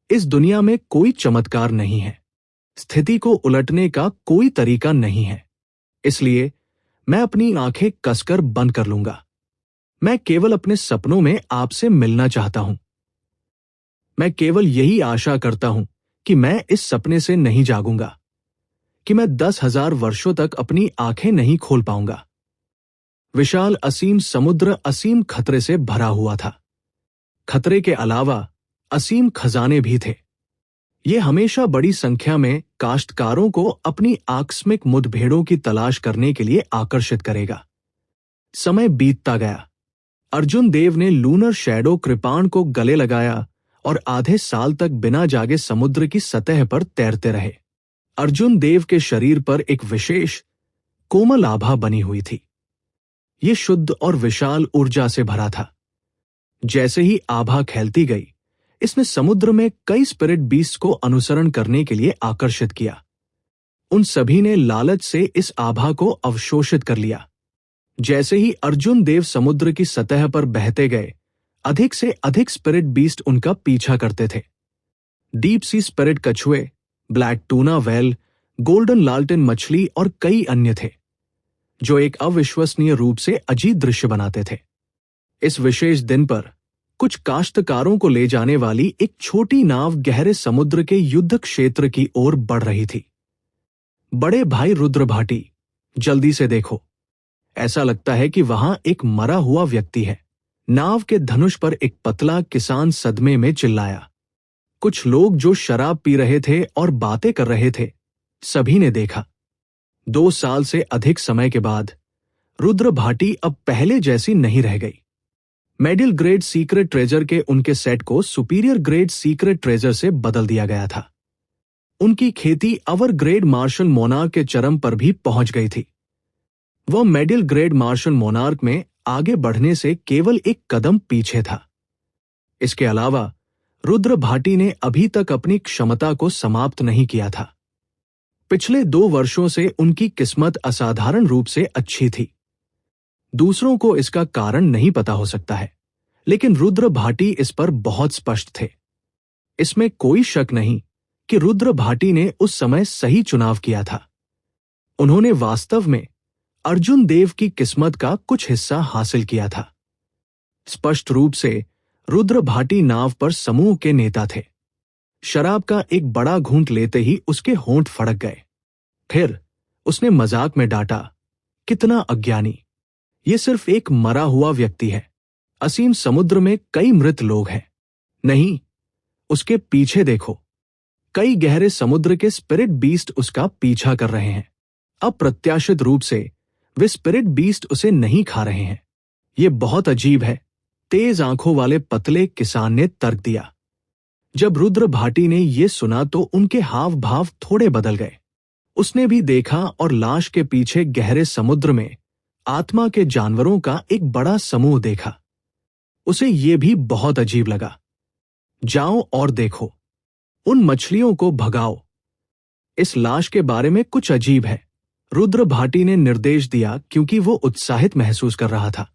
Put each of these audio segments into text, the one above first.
इस दुनिया में कोई चमत्कार नहीं है, स्थिति को उलटने का कोई तरीका नहीं है। इसलिए मैं अपनी आंखें कसकर बंद कर लूंगा। मैं केवल अपने सपनों में आपसे मिलना चाहता हूं। मैं केवल यही आशा करता हूं कि मैं इस सपने से नहीं जागूंगा, कि मैं 10,000 वर्षों तक अपनी आंखें नहीं खोल पाऊंगा। विशाल असीम समुद्र असीम खतरे से भरा हुआ था। खतरे के अलावा असीम खजाने भी थे। ये हमेशा बड़ी संख्या में काश्तकारों को अपनी आकस्मिक मुठभेड़ों की तलाश करने के लिए आकर्षित करेगा। समय बीतता गया। अर्जुन देव ने लूनर शैडो कृपाण को गले लगाया और आधे साल तक बिना जागे समुद्र की सतह पर तैरते रहे। अर्जुन देव के शरीर पर एक विशेष कोमल आभा बनी हुई थी। ये शुद्ध और विशाल ऊर्जा से भरा था। जैसे ही आभा फैलती गई, इसने समुद्र में कई स्पिरिट बीस्ट को अनुसरण करने के लिए आकर्षित किया। उन सभी ने लालच से इस आभा को अवशोषित कर लिया। जैसे ही अर्जुन देव समुद्र की सतह पर बहते गए, अधिक से अधिक स्पिरिट बीस्ट उनका पीछा करते थे। डीप सी स्पिरिट कछुए, ब्लैक टूना वेल, गोल्डन लालटेन मछली और कई अन्य थे, जो एक अविश्वसनीय रूप से अजीब दृश्य बनाते थे। इस विशेष दिन पर कुछ काश्तकारों को ले जाने वाली एक छोटी नाव गहरे समुद्र के युद्ध क्षेत्र की ओर बढ़ रही थी। बड़े भाई रुद्र भाटी, जल्दी से देखो, ऐसा लगता है कि वहां एक मरा हुआ व्यक्ति है। नाव के धनुष पर एक पतला किसान सदमे में चिल्लाया। कुछ लोग जो शराब पी रहे थे और बातें कर रहे थे, सभी ने देखा। 2 साल से अधिक समय के बाद रुद्र भाटी अब पहले जैसी नहीं रह गई। मेडिल ग्रेड सीक्रेट ट्रेजर के उनके सेट को सुपीरियर ग्रेड सीक्रेट ट्रेजर से बदल दिया गया था। उनकी खेती अवर ग्रेड मार्शल मोनार्क के चरम पर भी पहुंच गई थी। वह मेडिल ग्रेड मार्शल मोनार्क में आगे बढ़ने से केवल एक कदम पीछे था। इसके अलावा रुद्र भाटी ने अभी तक अपनी क्षमता को समाप्त नहीं किया था। पिछले 2 वर्षों से उनकी किस्मत असाधारण रूप से अच्छी थी। दूसरों को इसका कारण नहीं पता हो सकता है, लेकिन रुद्र भाटी इस पर बहुत स्पष्ट थे। इसमें कोई शक नहीं कि रुद्र भाटी ने उस समय सही चुनाव किया था। उन्होंने वास्तव में अर्जुन देव की किस्मत का कुछ हिस्सा हासिल किया था। स्पष्ट रूप से रुद्र भाटी नाव पर समूह के नेता थे। शराब का एक बड़ा घूंट लेते ही उसके होंठ फड़क गए। फिर उसने मजाक में डांटा, कितना अज्ञानी, ये सिर्फ एक मरा हुआ व्यक्ति है। असीम समुद्र में कई मृत लोग हैं। नहीं, उसके पीछे देखो, कई गहरे समुद्र के स्पिरिट बीस्ट उसका पीछा कर रहे हैं। अप्रत्याशित रूप से वे स्पिरिट बीस्ट उसे नहीं खा रहे हैं। ये बहुत अजीब है, तेज आंखों वाले पतले किसान ने तर्क दिया। जब रुद्र भाटी ने यह सुना तो उनके हाव भाव थोड़े बदल गए। उसने भी देखा और लाश के पीछे गहरे समुद्र में आत्मा के जानवरों का एक बड़ा समूह देखा। उसे यह भी बहुत अजीब लगा। जाओ और देखो, उन मछलियों को भगाओ। इस लाश के बारे में कुछ अजीब है, रुद्र भाटी ने निर्देश दिया क्योंकि वो उत्साहित महसूस कर रहा था।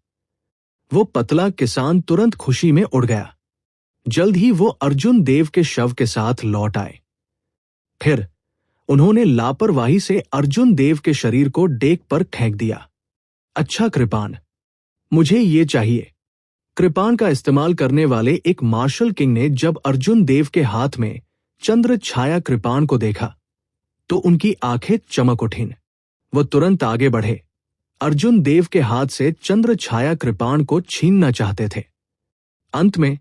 वो पतला किसान तुरंत खुशी में उड़ गया। जल्द ही वो अर्जुन देव के शव के साथ लौट आए। फिर उन्होंने लापरवाही से अर्जुन देव के शरीर को डेक पर फेंक दिया। अच्छा कृपाण, मुझे ये चाहिए। कृपाण का इस्तेमाल करने वाले एक मार्शल किंग ने जब अर्जुन देव के हाथ में चंद्र छाया कृपाण को देखा तो उनकी आंखें चमक उठीं। वो तुरंत आगे बढ़े, अर्जुन देव के हाथ से चंद्र छाया कृपाण को छीनना चाहते थे। अंत में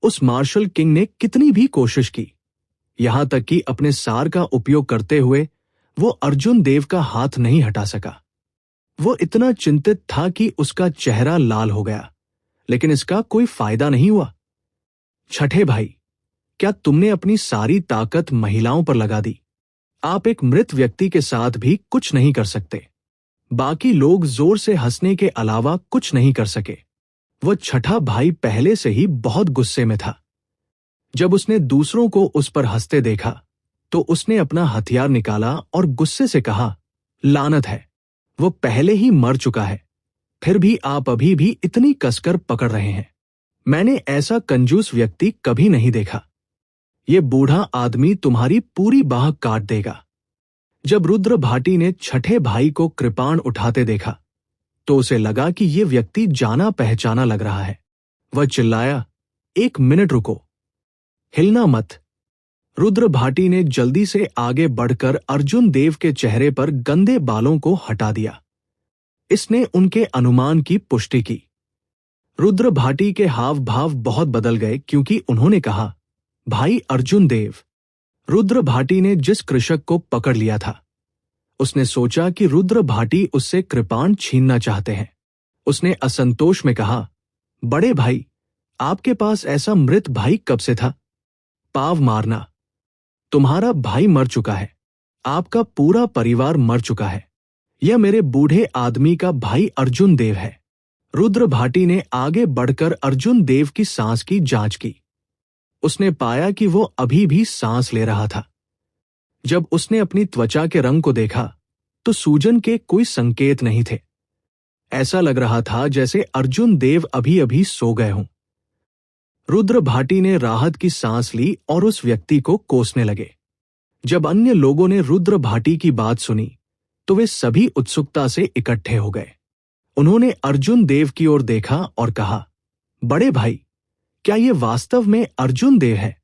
उस मार्शल किंग ने कितनी भी कोशिश की, यहां तक कि अपने सार का उपयोग करते हुए वो अर्जुन देव का हाथ नहीं हटा सका। वो इतना चिंतित था कि उसका चेहरा लाल हो गया, लेकिन इसका कोई फायदा नहीं हुआ। छठे भाई, क्या तुमने अपनी सारी ताकत महिलाओं पर लगा दी? आप एक मृत व्यक्ति के साथ भी कुछ नहीं कर सकते। बाकी लोग जोर से हंसने के अलावा कुछ नहीं कर सके। वह छठा भाई पहले से ही बहुत गुस्से में था। जब उसने दूसरों को उस पर हंसते देखा तो उसने अपना हथियार निकाला और गुस्से से कहा, लानत है, वो पहले ही मर चुका है, फिर भी आप अभी भी इतनी कसकर पकड़ रहे हैं। मैंने ऐसा कंजूस व्यक्ति कभी नहीं देखा। ये बूढ़ा आदमी तुम्हारी पूरी बाह काट देगा। जब रुद्र भाटी ने छठे भाई को कृपाण उठाते देखा तो उसे लगा कि ये व्यक्ति जाना पहचाना लग रहा है। वह चिल्लाया, 1 मिनट रुको, हिलना मत। रुद्र भाटी ने जल्दी से आगे बढ़कर अर्जुन देव के चेहरे पर गंदे बालों को हटा दिया। इसने उनके अनुमान की पुष्टि की। रुद्र भाटी के हाव भाव बहुत बदल गए क्योंकि उन्होंने कहा, भाई अर्जुन देव। रुद्र भाटी ने जिस कृषक को पकड़ लिया था, उसने सोचा कि रुद्र भाटी उससे कृपाण छीनना चाहते हैं। उसने असंतोष में कहा, बड़े भाई, आपके पास ऐसा मृत भाई कब से था? पाव मारना। तुम्हारा भाई मर चुका है, आपका पूरा परिवार मर चुका है। यह मेरे बूढ़े आदमी का भाई अर्जुन देव है। रुद्र भाटी ने आगे बढ़कर अर्जुन देव की सांस की जांच की। उसने पाया कि वो अभी भी सांस ले रहा था। जब उसने अपनी त्वचा के रंग को देखा तो सूजन के कोई संकेत नहीं थे। ऐसा लग रहा था जैसे अर्जुन देव अभी अभी सो गए हों। रुद्र भाटी ने राहत की सांस ली और उस व्यक्ति को कोसने लगे। जब अन्य लोगों ने रुद्र भाटी की बात सुनी तो वे सभी उत्सुकता से इकट्ठे हो गए। उन्होंने अर्जुन देव की ओर देखा और कहा, बड़े भाई, क्या ये वास्तव में अर्जुन देव है?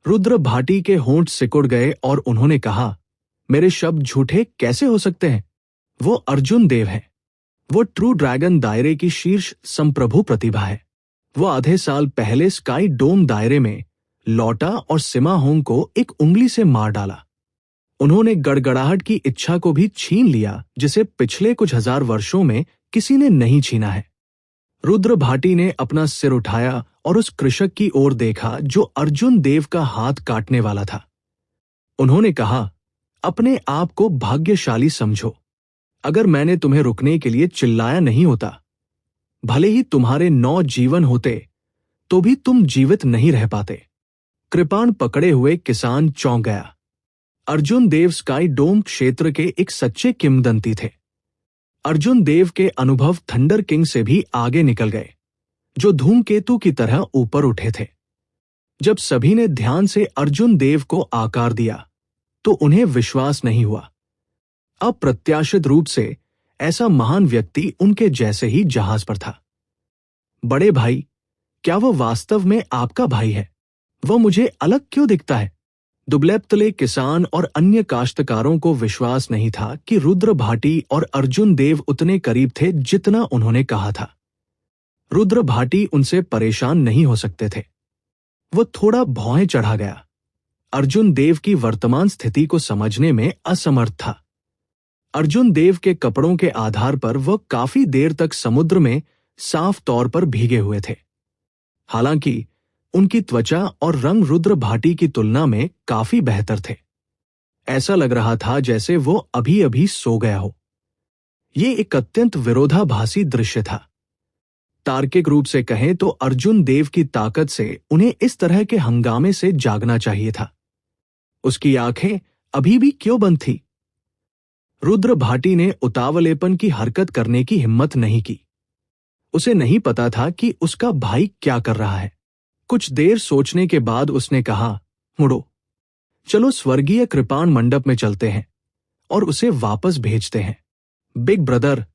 रुद्र भाटी के होंठ सिकुड़ गए और उन्होंने कहा, मेरे शब्द झूठे कैसे हो सकते हैं? वो अर्जुन देव है। वो ट्रू ड्रैगन दायरे की शीर्ष संप्रभु प्रतिभा है। वो आधे साल पहले स्काई डोम दायरे में लौटा और सिमा होंग को एक उंगली से मार डाला। उन्होंने गड़गड़ाहट की इच्छा को भी छीन लिया, जिसे पिछले कुछ हजार वर्षों में किसी ने नहीं छीना है। रुद्र भाटी ने अपना सिर उठाया और उस कृषक की ओर देखा जो अर्जुन देव का हाथ काटने वाला था। उन्होंने कहा, अपने आप को भाग्यशाली समझो। अगर मैंने तुम्हें रुकने के लिए चिल्लाया नहीं होता, भले ही तुम्हारे 9 जीवन होते तो भी तुम जीवित नहीं रह पाते। कृपाण पकड़े हुए किसान चौंक गया। अर्जुन देव स्काई डोम क्षेत्र के एक सच्चे किंवदंती थे। अर्जुन देव के अनुभव थंडर किंग से भी आगे निकल गए, जो धूमकेतु की तरह ऊपर उठे थे। जब सभी ने ध्यान से अर्जुन देव को आकार दिया तो उन्हें विश्वास नहीं हुआ। अप्रत्याशित रूप से ऐसा महान व्यक्ति उनके जैसे ही जहाज पर था। बड़े भाई, क्या वह वास्तव में आपका भाई है? वह मुझे अलग क्यों दिखता है? दुबले-पतले किसान और अन्य काश्तकारों को विश्वास नहीं था कि रुद्र भाटी और अर्जुन देव उतने करीब थे जितना उन्होंने कहा था। रुद्र भाटी उनसे परेशान नहीं हो सकते थे। वो थोड़ा भौहें चढ़ा गया। अर्जुन देव की वर्तमान स्थिति को समझने में असमर्थ था। अर्जुन देव के कपड़ों के आधार पर वह काफी देर तक समुद्र में साफ तौर पर भीगे हुए थे। हालांकि उनकी त्वचा और रंग रुद्र भाटी की तुलना में काफी बेहतर थे। ऐसा लग रहा था जैसे वो अभी अभी सो गया हो। ये एक अत्यंत विरोधाभासी दृश्य था। तार्किक रूप से कहें तो अर्जुन देव की ताकत से उन्हें इस तरह के हंगामे से जागना चाहिए था। उसकी आंखें अभी भी क्यों बंद थी? रुद्र भाटी ने उतावलेपन की हरकत करने की हिम्मत नहीं की। उसे नहीं पता था कि उसका भाई क्या कर रहा है। कुछ देर सोचने के बाद उसने कहा, मुड़ो, चलो स्वर्गीय कृपाण मंडप में चलते हैं और उसे वापस भेजते हैं। बिग ब्रदर,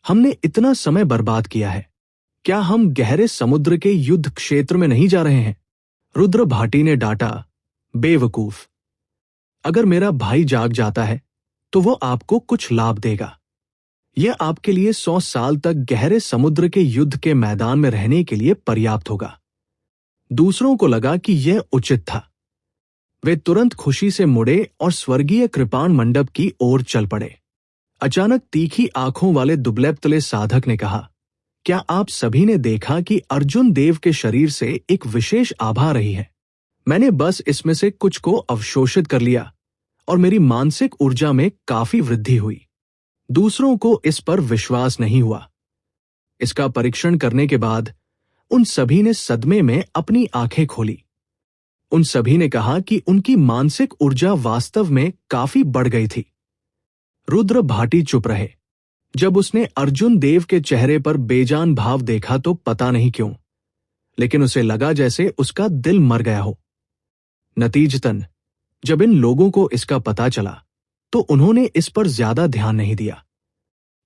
हमने इतना समय बर्बाद किया है। क्या हम गहरे समुद्र के युद्ध क्षेत्र में नहीं जा रहे हैं? रुद्र भाटी ने डांटा, बेवकूफ। अगर मेरा भाई जाग जाता है तो वो आपको कुछ लाभ देगा। यह आपके लिए 100 साल तक गहरे समुद्र के युद्ध के मैदान में रहने के लिए पर्याप्त होगा। दूसरों को लगा कि यह उचित था। वे तुरंत खुशी से मुड़े और स्वर्गीय कृपाण मंडप की ओर चल पड़े। अचानक तीखी आंखों वाले दुबले-पतले साधक ने कहा, क्या आप सभी ने देखा कि अर्जुन देव के शरीर से एक विशेष आभा आ रही है? मैंने बस इसमें से कुछ को अवशोषित कर लिया और मेरी मानसिक ऊर्जा में काफी वृद्धि हुई। दूसरों को इस पर विश्वास नहीं हुआ। इसका परीक्षण करने के बाद उन सभी ने सदमे में अपनी आंखें खोली। उन सभी ने कहा कि उनकी मानसिक ऊर्जा वास्तव में काफी बढ़ गई थी। रुद्र भाटी चुप रहे। जब उसने अर्जुन देव के चेहरे पर बेजान भाव देखा तो पता नहीं क्यों, लेकिन उसे लगा जैसे उसका दिल मर गया हो। नतीजतन जब इन लोगों को इसका पता चला तो उन्होंने इस पर ज्यादा ध्यान नहीं दिया।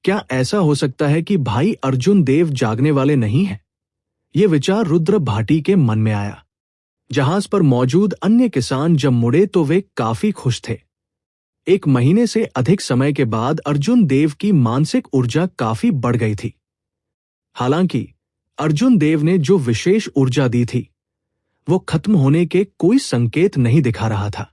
क्या ऐसा हो सकता है कि भाई अर्जुन देव जागने वाले नहीं हैं? ये विचार रुद्र भाटी के मन में आया। जहाज पर मौजूद अन्य किसान जब मुड़े तो वे काफी खुश थे। 1 महीने से अधिक समय के बाद अर्जुन देव की मानसिक ऊर्जा काफी बढ़ गई थी। हालांकि अर्जुन देव ने जो विशेष ऊर्जा दी थी वो खत्म होने के कोई संकेत नहीं दिखा रहा था।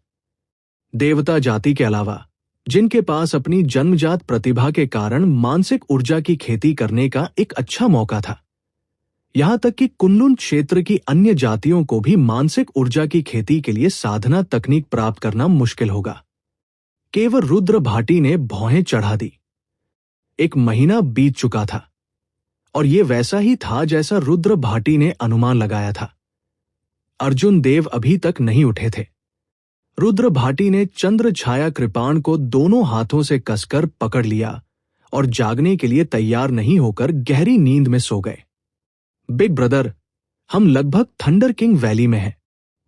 देवता जाति के अलावा जिनके पास अपनी जन्मजात प्रतिभा के कारण मानसिक ऊर्जा की खेती करने का एक अच्छा मौका था, यहां तक कि कुनलुन क्षेत्र की अन्य जातियों को भी मानसिक ऊर्जा की खेती के लिए साधना तकनीक प्राप्त करना मुश्किल होगा। केवल रुद्र भाटी ने भौहें चढ़ा दी। 1 महीना बीत चुका था और ये वैसा ही था जैसा रुद्र भाटी ने अनुमान लगाया था। अर्जुन देव अभी तक नहीं उठे थे। रुद्र भाटी ने चंद्र छाया कृपाण को दोनों हाथों से कसकर पकड़ लिया और जागने के लिए तैयार नहीं होकर गहरी नींद में सो गए। बिग ब्रदर, हम लगभग थंडर किंग वैली में हैं,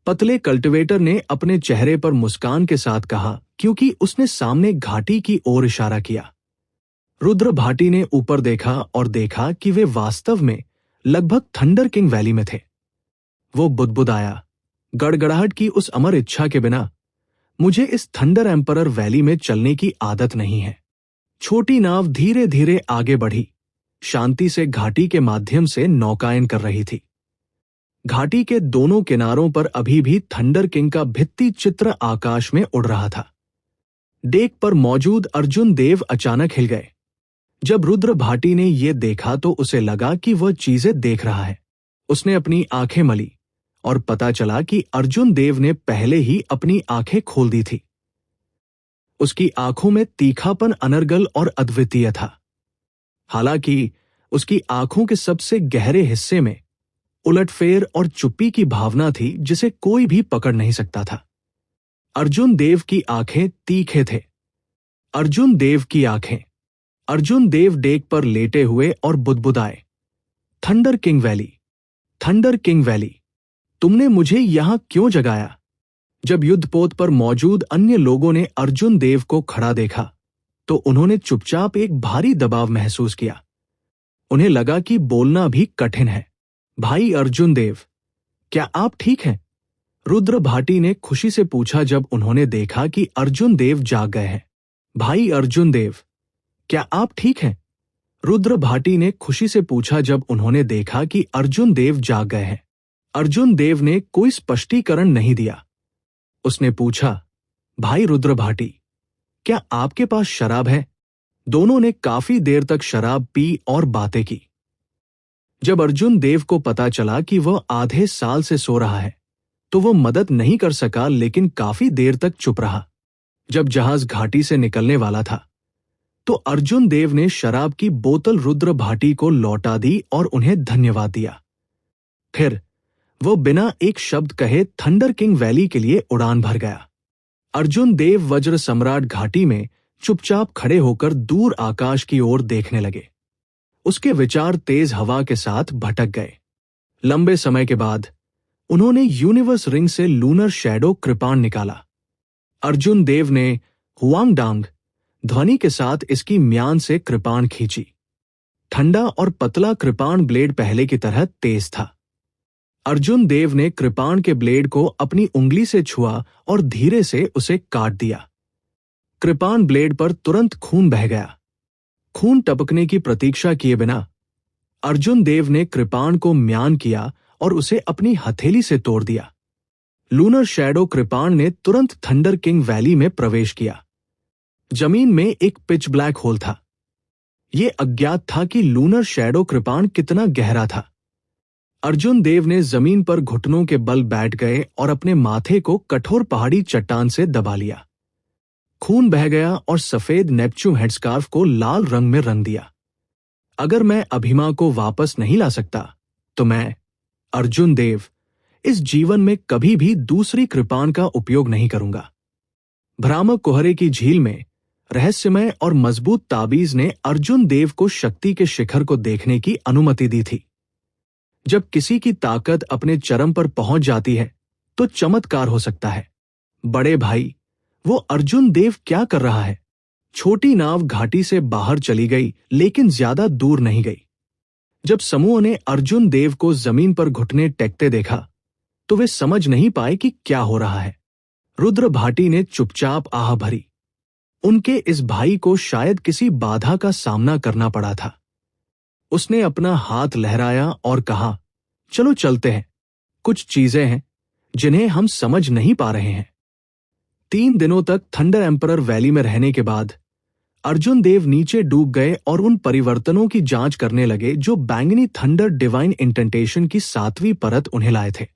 पतले कल्टीवेटर ने अपने चेहरे पर मुस्कान के साथ कहा क्योंकि उसने सामने घाटी की ओर इशारा किया। रुद्र भाटी ने ऊपर देखा और देखा कि वे वास्तव में लगभग थंडर किंग वैली में थे। वो बुदबुदाया, गड़गड़ाहट की उस अमर इच्छा के बिना मुझे इस थंडर एम्परर वैली में चलने की आदत नहीं है। छोटी नाव धीरे धीरे आगे बढ़ी, शांति से घाटी के माध्यम से नौकायन कर रही थी। घाटी के दोनों किनारों पर अभी भी थंडर किंग का भित्ति चित्र आकाश में उड़ रहा था। डेक पर मौजूद अर्जुन देव अचानक हिल गए। जब रुद्र भाटी ने यह देखा तो उसे लगा कि वह चीजें देख रहा है। उसने अपनी आंखें मली और पता चला कि अर्जुन देव ने पहले ही अपनी आंखें खोल दी थी। उसकी आंखों में तीखापन अनर्गल और अद्वितीय था। हालांकि उसकी आंखों के सबसे गहरे हिस्से में उलटफेर और चुप्पी की भावना थी जिसे कोई भी पकड़ नहीं सकता था। अर्जुन देव की आंखें तीखे थे। अर्जुन देव की आंखें। अर्जुन देव डेक पर लेटे हुए और बुदबुदाए, thunder king valley, thunder king valley, तुमने मुझे यहां क्यों जगाया? जब युद्धपोत पर मौजूद अन्य लोगों ने अर्जुन देव को खड़ा देखा तो उन्होंने चुपचाप एक भारी दबाव महसूस किया। उन्हें लगा कि बोलना भी कठिन है। भाई अर्जुन देव, क्या आप ठीक हैं? रुद्र भाटी ने खुशी से पूछा जब उन्होंने देखा कि अर्जुन देव जाग गए हैं। भाई अर्जुन देव, क्या आप ठीक हैं? रुद्र भाटी ने खुशी से पूछा जब उन्होंने देखा कि अर्जुन देव जाग गए हैं। अर्जुन देव ने कोई स्पष्टीकरण नहीं दिया। उसने पूछा, भाई रुद्र भाटी, क्या आपके पास शराब है? दोनों ने काफी देर तक शराब पी और बातें की। जब अर्जुन देव को पता चला कि वह आधे साल से सो रहा है तो वो मदद नहीं कर सका, लेकिन काफी देर तक चुप रहा। जब जहाज घाटी से निकलने वाला था तो अर्जुन देव ने शराब की बोतल रुद्र भाटी को लौटा दी और उन्हें धन्यवाद दिया। फिर वो बिना एक शब्द कहे थंडर किंग वैली के लिए उड़ान भर गया। अर्जुन देव वज्र सम्राट घाटी में चुपचाप खड़े होकर दूर आकाश की ओर देखने लगे। उसके विचार तेज हवा के साथ भटक गए। लंबे समय के बाद उन्होंने यूनिवर्स रिंग से लूनर शैडो कृपाण निकाला। अर्जुन देव ने हुआंगडांग ध्वनि के साथ इसकी म्यान से कृपाण खींची। ठंडा और पतला कृपाण ब्लेड पहले की तरह तेज था। अर्जुन देव ने कृपाण के ब्लेड को अपनी उंगली से छुआ और धीरे से उसे काट दिया। कृपाण ब्लेड पर तुरंत खून बह गया। खून टपकने की प्रतीक्षा किए बिना अर्जुन देव ने कृपाण को म्यान किया और उसे अपनी हथेली से तोड़ दिया। लूनर शैडो कृपाण ने तुरंत थंडर किंग वैली में प्रवेश किया। जमीन में एक पिच ब्लैक होल था। यह अज्ञात था कि लूनर शैडो कृपाण कितना गहरा था। अर्जुन देव ने जमीन पर घुटनों के बल बैठ गए और अपने माथे को कठोर पहाड़ी चट्टान से दबा लिया। खून बह गया और सफेद नेपच्यू हेडस्कार्फ को लाल रंग में रंग दिया। अगर मैं अभिमा को वापस नहीं ला सकता तो मैं, अर्जुन देव, इस जीवन में कभी भी दूसरी कृपाण का उपयोग नहीं करूंगा। भ्रामक कोहरे की झील में रहस्यमय और मजबूत ताबीज ने अर्जुन देव को शक्ति के शिखर को देखने की अनुमति दी थी। जब किसी की ताकत अपने चरम पर पहुंच जाती है तो चमत्कार हो सकता है। बड़े भाई, वो अर्जुन देव क्या कर रहा है? छोटी नाव घाटी से बाहर चली गई, लेकिन ज्यादा दूर नहीं गई। जब समूह ने अर्जुन देव को जमीन पर घुटने टेकते देखा, तो वे समझ नहीं पाए कि क्या हो रहा है। रुद्र भाटी ने चुपचाप आह भरी। उनके इस भाई को शायद किसी बाधा का सामना करना पड़ा था। उसने अपना हाथ लहराया और कहा, चलो चलते हैं। कुछ चीजें हैं जिन्हें हम समझ नहीं पा रहे हैं। 3 दिनों तक थंडर एम्परर वैली में रहने के बाद अर्जुन देव नीचे डूब गए और उन परिवर्तनों की जांच करने लगे जो बैंगनी थंडर डिवाइन इंटेंटेशन की 7वीं परत उन्हें लाए थे।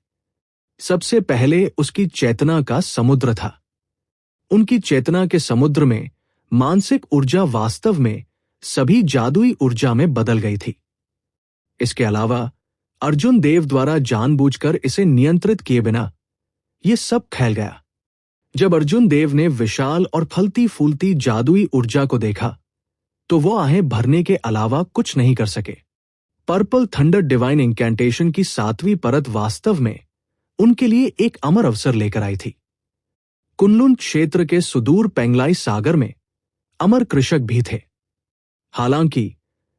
सबसे पहले उसकी चेतना का समुद्र था। उनकी चेतना के समुद्र में मानसिक ऊर्जा वास्तव में सभी जादुई ऊर्जा में बदल गई थी। इसके अलावा अर्जुन देव द्वारा जानबूझकर इसे नियंत्रित किए बिना यह सब फैल गया। जब अर्जुन देव ने विशाल और फलती फूलती जादुई ऊर्जा को देखा, तो वो आहें भरने के अलावा कुछ नहीं कर सके। पर्पल थंडर डिवाइन इंकैंटेशन की 7वीं परत वास्तव में उनके लिए एक अमर अवसर लेकर आई थी। कुनलुन क्षेत्र के सुदूर पेंगलाई सागर में अमर कृषक भी थे। हालांकि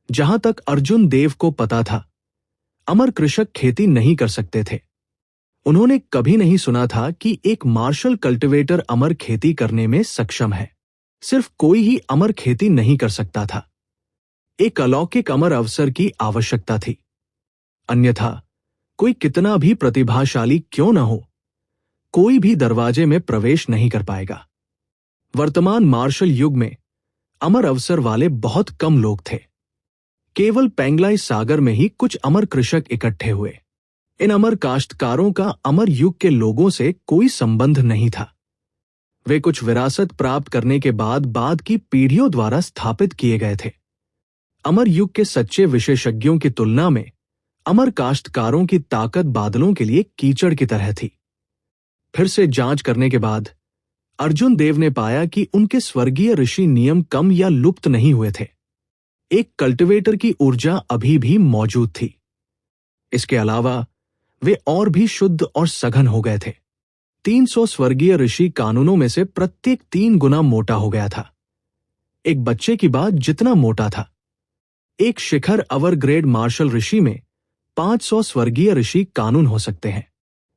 जहां तक अर्जुन देव को पता था, अमर कृषक खेती नहीं कर सकते थे। उन्होंने कभी नहीं सुना था कि एक मार्शल कल्टीवेटर अमर खेती करने में सक्षम है। सिर्फ कोई ही अमर खेती नहीं कर सकता था। एक अलौकिक अमर अवसर की आवश्यकता थी। अन्यथा कोई कितना भी प्रतिभाशाली क्यों न हो, कोई भी दरवाजे में प्रवेश नहीं कर पाएगा। वर्तमान मार्शल युग में अमर अवसर वाले बहुत कम लोग थे। केवल पेंगलाई सागर में ही कुछ अमर कृषक इकट्ठे हुए। इन अमर काश्तकारों का अमर युग के लोगों से कोई संबंध नहीं था। वे कुछ विरासत प्राप्त करने के बाद की पीढ़ियों द्वारा स्थापित किए गए थे। अमर युग के सच्चे विशेषज्ञों की तुलना में अमर काश्तकारों की ताकत बादलों के लिए कीचड़ की तरह थी। फिर से जांच करने के बाद अर्जुन देव ने पाया कि उनके स्वर्गीय ऋषि नियम कम या लुप्त नहीं हुए थे। एक कल्टीवेटर की ऊर्जा अभी भी मौजूद थी। इसके अलावा वे और भी शुद्ध और सघन हो गए थे। 300 स्वर्गीय ऋषि कानूनों में से प्रत्येक 3 गुना मोटा हो गया था। एक बच्चे की बात जितना मोटा था। एक शिखर अवर ग्रेड मार्शल ऋषि में 500 स्वर्गीय ऋषि कानून हो सकते हैं।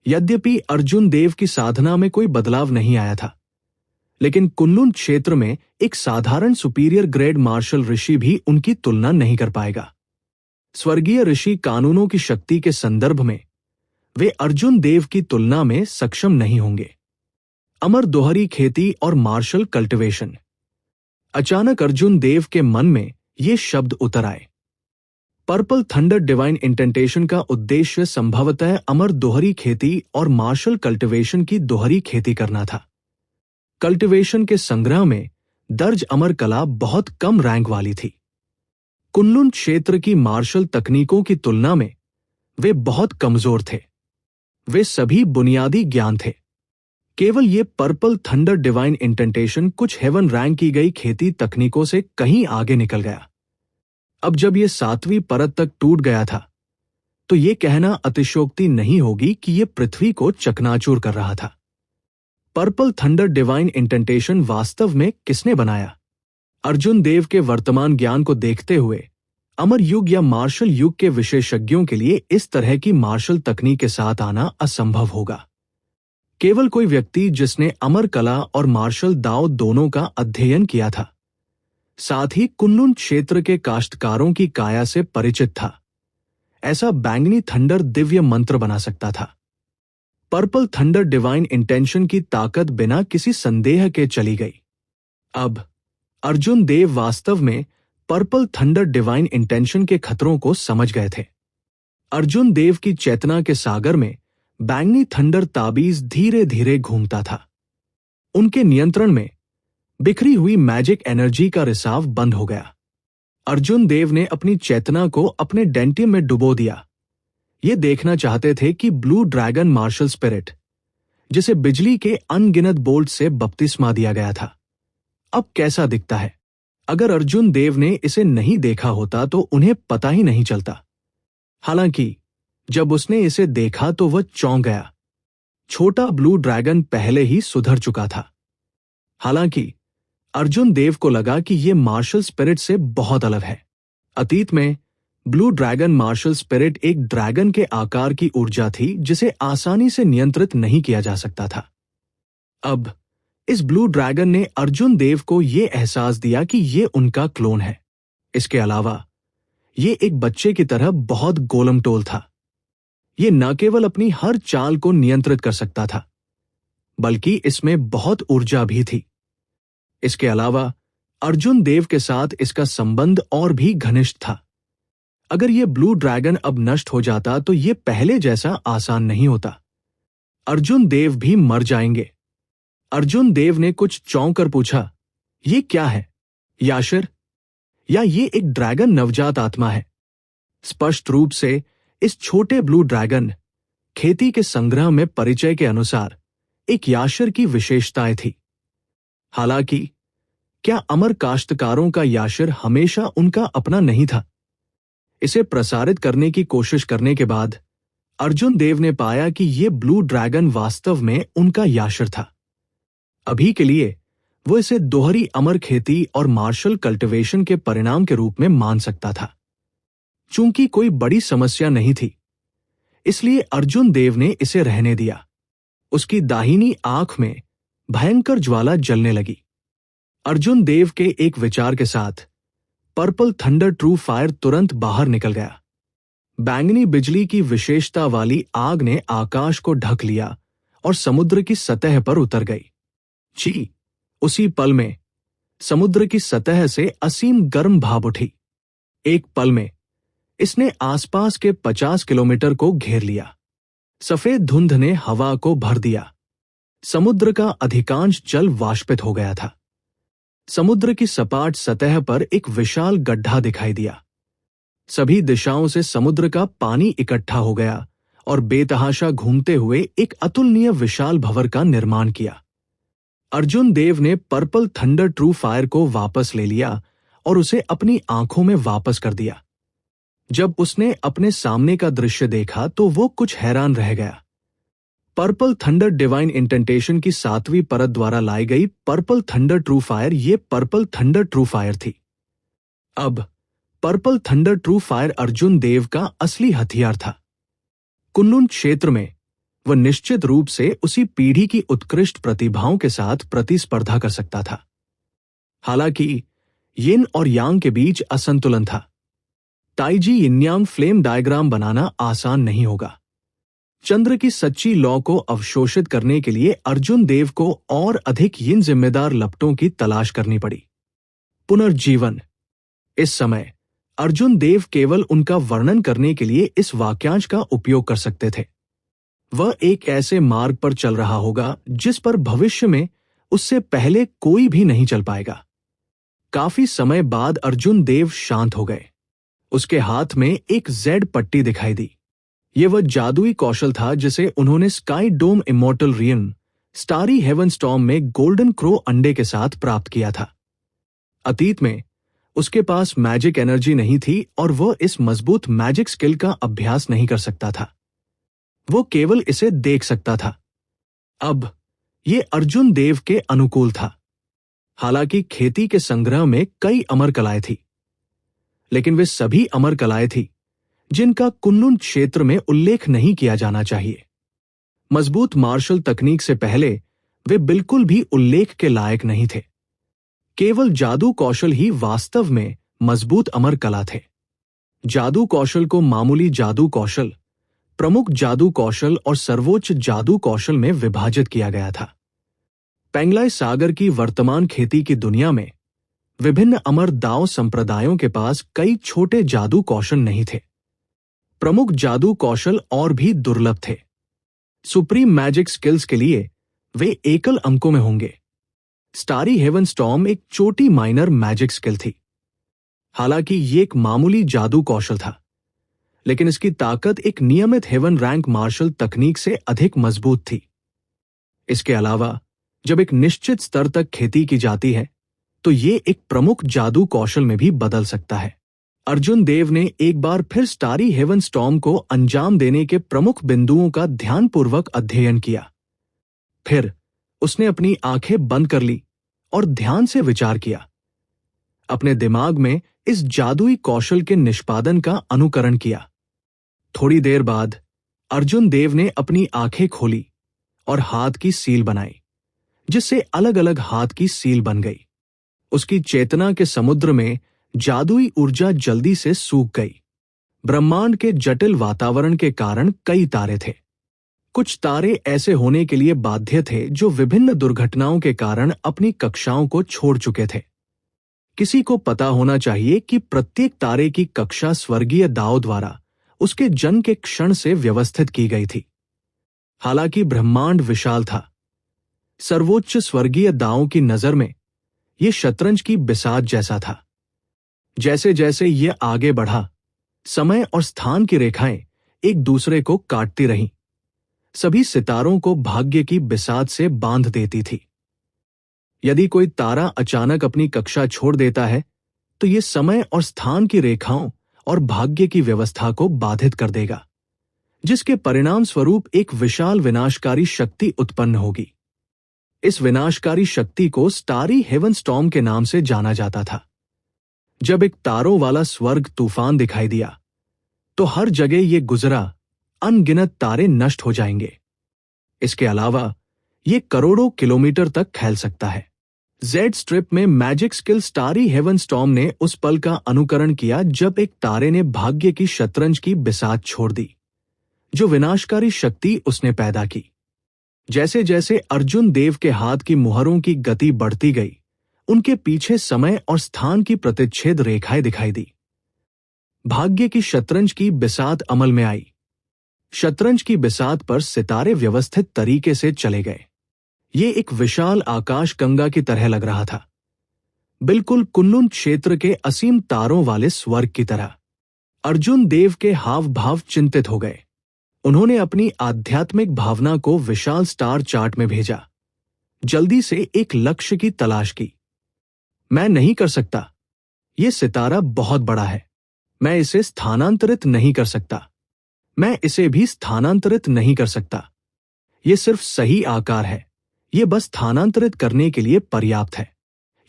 यद्यपि अर्जुन देव की साधना में कोई बदलाव नहीं आया था, लेकिन कुनलुन क्षेत्र में एक साधारण सुपीरियर ग्रेड मार्शल ऋषि भी उनकी तुलना नहीं कर पाएगा। स्वर्गीय ऋषि कानूनों की शक्ति के संदर्भ में वे अर्जुन देव की तुलना में सक्षम नहीं होंगे। अमर दोहरी खेती और मार्शल कल्टीवेशन। अचानक अर्जुन देव के मन में ये शब्द उतर आए। पर्पल थंडर डिवाइन इंटेंटेशन का उद्देश्य संभवतः अमर दोहरी खेती और मार्शल कल्टीवेशन की दोहरी खेती करना था। कल्टीवेशन के संग्रह में दर्ज अमर कला बहुत कम रैंक वाली थी। कुनलुन क्षेत्र की मार्शल तकनीकों की तुलना में वे बहुत कमजोर थे। वे सभी बुनियादी ज्ञान थे। केवल ये पर्पल थंडर डिवाइन इंटेंटेशन कुछ हेवन रैंक की गई खेती तकनीकों से कहीं आगे निकल गया। अब जब ये 7वीं परत तक टूट गया था, तो ये कहना अतिशयोक्ति नहीं होगी कि ये पृथ्वी को चकनाचूर कर रहा था। पर्पल थंडर डिवाइन इंटेंटेशन वास्तव में किसने बनाया? अर्जुन देव के वर्तमान ज्ञान को देखते हुए अमर युग या मार्शल युग के विशेषज्ञों के लिए इस तरह की मार्शल तकनीक के साथ आना असंभव होगा। केवल कोई व्यक्ति जिसने अमर कला और मार्शल दाव दोनों का अध्ययन किया था, साथ ही कुनलुन क्षेत्र के काश्तकारों की काया से परिचित था, ऐसा बैंगनी थंडर दिव्य मंत्र बना सकता था। पर्पल थंडर डिवाइन इंटेंशन की ताकत बिना किसी संदेह के चली गई। अब अर्जुन देव वास्तव में पर्पल थंडर डिवाइन इंटेंशन के खतरों को समझ गए थे। अर्जुन देव की चेतना के सागर में बैंगनी थंडर ताबीज धीरे धीरे घूमता था। उनके नियंत्रण में बिखरी हुई मैजिक एनर्जी का रिसाव बंद हो गया। अर्जुन देव ने अपनी चेतना को अपने डेंटियम में डुबो दिया। ये देखना चाहते थे कि ब्लू ड्रैगन मार्शल स्पिरिट, जिसे बिजली के अनगिनत बोल्ट से बपतिस्मा दिया गया था, अब कैसा दिखता है। अगर अर्जुन देव ने इसे नहीं देखा होता तो उन्हें पता ही नहीं चलता। हालांकि जब उसने इसे देखा तो वह चौंक गया। छोटा ब्लू ड्रैगन पहले ही सुधर चुका था। हालांकि अर्जुन देव को लगा कि यह मार्शल स्पिरिट से बहुत अलग है। अतीत में ब्लू ड्रैगन मार्शल स्पिरिट एक ड्रैगन के आकार की ऊर्जा थी जिसे आसानी से नियंत्रित नहीं किया जा सकता था। अब इस ब्लू ड्रैगन ने अर्जुन देव को यह एहसास दिया कि यह उनका क्लोन है। इसके अलावा यह एक बच्चे की तरह बहुत गोलमटोल था। यह न केवल अपनी हर चाल को नियंत्रित कर सकता था, बल्कि इसमें बहुत ऊर्जा भी थी। इसके अलावा अर्जुन देव के साथ इसका संबंध और भी घनिष्ठ था। अगर यह ब्लू ड्रैगन अब नष्ट हो जाता तो यह पहले जैसा आसान नहीं होता। अर्जुन देव भी मर जाएंगे। अर्जुन देव ने कुछ चौंक कर पूछा, यह क्या है? याशिर? या ये एक ड्रैगन नवजात आत्मा है? स्पष्ट रूप से इस छोटे ब्लू ड्रैगन खेती के संग्रह में परिचय के अनुसार एक याशिर की विशेषताएं थी। हालांकि क्या अमर काश्तकारों का याशिर हमेशा उनका अपना नहीं था? इसे प्रसारित करने की कोशिश करने के बाद अर्जुन देव ने पाया कि यह ब्लू ड्रैगन वास्तव में उनका याशिर था। अभी के लिए वो इसे दोहरी अमर खेती और मार्शल कल्टीवेशन के परिणाम के रूप में मान सकता था। चूंकि कोई बड़ी समस्या नहीं थी, इसलिए अर्जुन देव ने इसे रहने दिया। उसकी दाहिनी आंख में भयंकर ज्वाला जलने लगी। अर्जुन देव के एक विचार के साथ पर्पल थंडर ट्रू फायर तुरंत बाहर निकल गया। बैंगनी बिजली की विशेषता वाली आग ने आकाश को ढक लिया और समुद्र की सतह पर उतर गई। छी! उसी पल में समुद्र की सतह से असीम गर्म भाप उठी। एक पल में इसने आसपास के 50 किलोमीटर को घेर लिया। सफेद धुंध ने हवा को भर दिया। समुद्र का अधिकांश जल वाष्पित हो गया था। समुद्र की सपाट सतह पर एक विशाल गड्ढा दिखाई दिया। सभी दिशाओं से समुद्र का पानी इकट्ठा हो गया और बेतहाशा घूमते हुए एक अतुलनीय विशाल भंवर का निर्माण किया। अर्जुन देव ने पर्पल थंडर ट्रू फायर को वापस ले लिया और उसे अपनी आंखों में वापस कर दिया। जब उसने अपने सामने का दृश्य देखा तो वो कुछ हैरान रह गया। पर्पल थंडर डिवाइन इंटेंटेशन की 7वीं परत द्वारा लाई गई पर्पल थंडर ट्रू फायर ये पर्पल थंडर ट्रू फायर थी। अब purple thunder true fire Arjun Dev का असली हथियार था। कुनलुन क्षेत्र में वह निश्चित रूप से उसी पीढ़ी की उत्कृष्ट प्रतिभाओं के साथ प्रतिस्पर्धा कर सकता था। हालांकि यिन और यांग के बीच असंतुलन था। ताइजी यिनयांग फ्लेम डायग्राम बनाना आसान नहीं होगा। चंद्र की सच्ची लौ को अवशोषित करने के लिए अर्जुन देव को और अधिक यिन जिम्मेदार लपटों की तलाश करनी पड़ी। पुनर्जीवन। इस समय अर्जुन देव केवल उनका वर्णन करने के लिए इस वाक्यांश का उपयोग कर सकते थे। वह एक ऐसे मार्ग पर चल रहा होगा जिस पर भविष्य में उससे पहले कोई भी नहीं चल पाएगा। काफी समय बाद अर्जुन देव शांत हो गए। उसके हाथ में एक जेड पट्टी दिखाई दी। यह वह जादुई कौशल था जिसे उन्होंने स्काई डोम इमॉर्टल रियन स्टारी हेवन स्टॉर्म में गोल्डन क्रो अंडे के साथ प्राप्त किया था। अतीत में उसके पास मैजिक एनर्जी नहीं थी और वह इस मजबूत मैजिक स्किल का अभ्यास नहीं कर सकता था। वो केवल इसे देख सकता था। अब यह अर्जुन देव के अनुकूल था। हालांकि खेती के संग्रह में कई अमर कलाएं थी, लेकिन वे सभी अमर कलाएं थी जिनका कुनलुन क्षेत्र में उल्लेख नहीं किया जाना चाहिए। मजबूत मार्शल तकनीक से पहले वे बिल्कुल भी उल्लेख के लायक नहीं थे। केवल जादू कौशल ही वास्तव में मजबूत अमर कला थे। जादू कौशल को मामूली जादू कौशल, प्रमुख जादू कौशल और सर्वोच्च जादू कौशल में विभाजित किया गया था। पेंगलाई सागर की वर्तमान खेती की दुनिया में विभिन्न अमर दाव संप्रदायों के पास कई छोटे जादू कौशल नहीं थे। प्रमुख जादू कौशल और भी दुर्लभ थे। सुप्रीम मैजिक स्किल्स के लिए वे एकल अंकों में होंगे। स्टारी हेवन स्टॉर्म एक छोटी माइनर मैजिक स्किल थी। हालांकि ये एक मामूली जादू कौशल था, लेकिन इसकी ताकत एक नियमित हेवन रैंक मार्शल तकनीक से अधिक मजबूत थी। इसके अलावा जब एक निश्चित स्तर तक खेती की जाती है तो ये एक प्रमुख जादू कौशल में भी बदल सकता है। अर्जुन देव ने एक बार फिर स्टारी हेवन स्टॉर्म को अंजाम देने के प्रमुख बिंदुओं का ध्यानपूर्वक अध्ययन किया। फिर उसने अपनी आंखें बंद कर ली और ध्यान से विचार किया। अपने दिमाग में इस जादुई कौशल के निष्पादन का अनुकरण किया। थोड़ी देर बाद अर्जुन देव ने अपनी आंखें खोली और हाथ की सील बनाई, जिससे अलग अलग हाथ की सील बन गई। उसकी चेतना के समुद्र में जादुई ऊर्जा जल्दी से सूख गई। ब्रह्मांड के जटिल वातावरण के कारण कई तारे थे। कुछ तारे ऐसे होने के लिए बाध्य थे जो विभिन्न दुर्घटनाओं के कारण अपनी कक्षाओं को छोड़ चुके थे। किसी को पता होना चाहिए कि प्रत्येक तारे की कक्षा स्वर्गीय दाओ द्वारा उसके जन्म के क्षण से व्यवस्थित की गई थी। हालांकि ब्रह्मांड विशाल था, सर्वोच्च स्वर्गीय दाओं की नजर में यह शतरंज की बिसात जैसा था। जैसे जैसे यह आगे बढ़ा, समय और स्थान की रेखाएं एक दूसरे को काटती रहीं, सभी सितारों को भाग्य की बिसात से बांध देती थी। यदि कोई तारा अचानक अपनी कक्षा छोड़ देता है तो यह समय और स्थान की रेखाओं और भाग्य की व्यवस्था को बाधित कर देगा, जिसके परिणाम स्वरूप एक विशाल विनाशकारी शक्ति उत्पन्न होगी। इस विनाशकारी शक्ति को स्टारी हेवन स्टॉर्म के नाम से जाना जाता था। जब एक तारों वाला स्वर्ग तूफान दिखाई दिया तो हर जगह ये गुजरा अनगिनत तारे नष्ट हो जाएंगे। इसके अलावा ये करोड़ों किलोमीटर तक फैल सकता है। जेड स्ट्रिप में magic skill starry heaven storm ने उस पल का अनुकरण किया जब एक तारे ने भाग्य की शतरंज की बिसात छोड़ दी, जो विनाशकारी शक्ति उसने पैदा की। जैसे जैसे अर्जुन देव के हाथ की मुहरों की गति बढ़ती गई, उनके पीछे समय और स्थान की प्रतिच्छेद रेखाएं दिखाई दी। भाग्य की शतरंज की बिसात अमल में आई। शतरंज की बिसात पर सितारे व्यवस्थित तरीके से चले गए। ये एक विशाल आकाश गंगा की तरह लग रहा था, बिल्कुल कुनलुन क्षेत्र के असीम तारों वाले स्वर्ग की तरह। अर्जुन देव के हाव भाव चिंतित हो गए। उन्होंने अपनी आध्यात्मिक भावना को विशाल स्टार चार्ट में भेजा। जल्दी से एक लक्ष्य की तलाश की। मैं नहीं कर सकता, यह सितारा बहुत बड़ा है, मैं इसे स्थानांतरित नहीं कर सकता। मैं इसे भी स्थानांतरित नहीं कर सकता। यह सिर्फ सही आकार है, यह बस स्थानांतरित करने के लिए पर्याप्त है।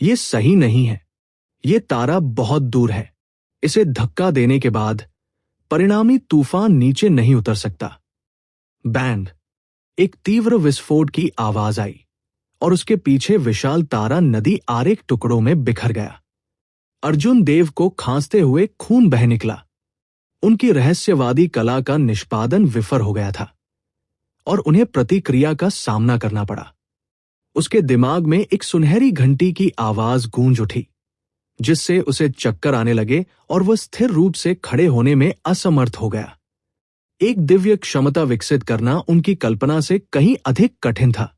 यह सही नहीं है, यह तारा बहुत दूर है। इसे धक्का देने के बाद परिणामी तूफान नीचे नहीं उतर सकता। बैंड, एक तीव्र विस्फोट की आवाज आई और उसके पीछे विशाल तारा नदी आरेख टुकड़ों में बिखर गया। अर्जुन देव को खांसते हुए खून बह निकला। उनकी रहस्यवादी कला का निष्पादन विफल हो गया था और उन्हें प्रतिक्रिया का सामना करना पड़ा। उसके दिमाग में एक सुनहरी घंटी की आवाज गूंज उठी, जिससे उसे चक्कर आने लगे और वह स्थिर रूप से खड़े होने में असमर्थ हो गया। एक दिव्य क्षमता विकसित करना उनकी कल्पना से कहीं अधिक कठिन था,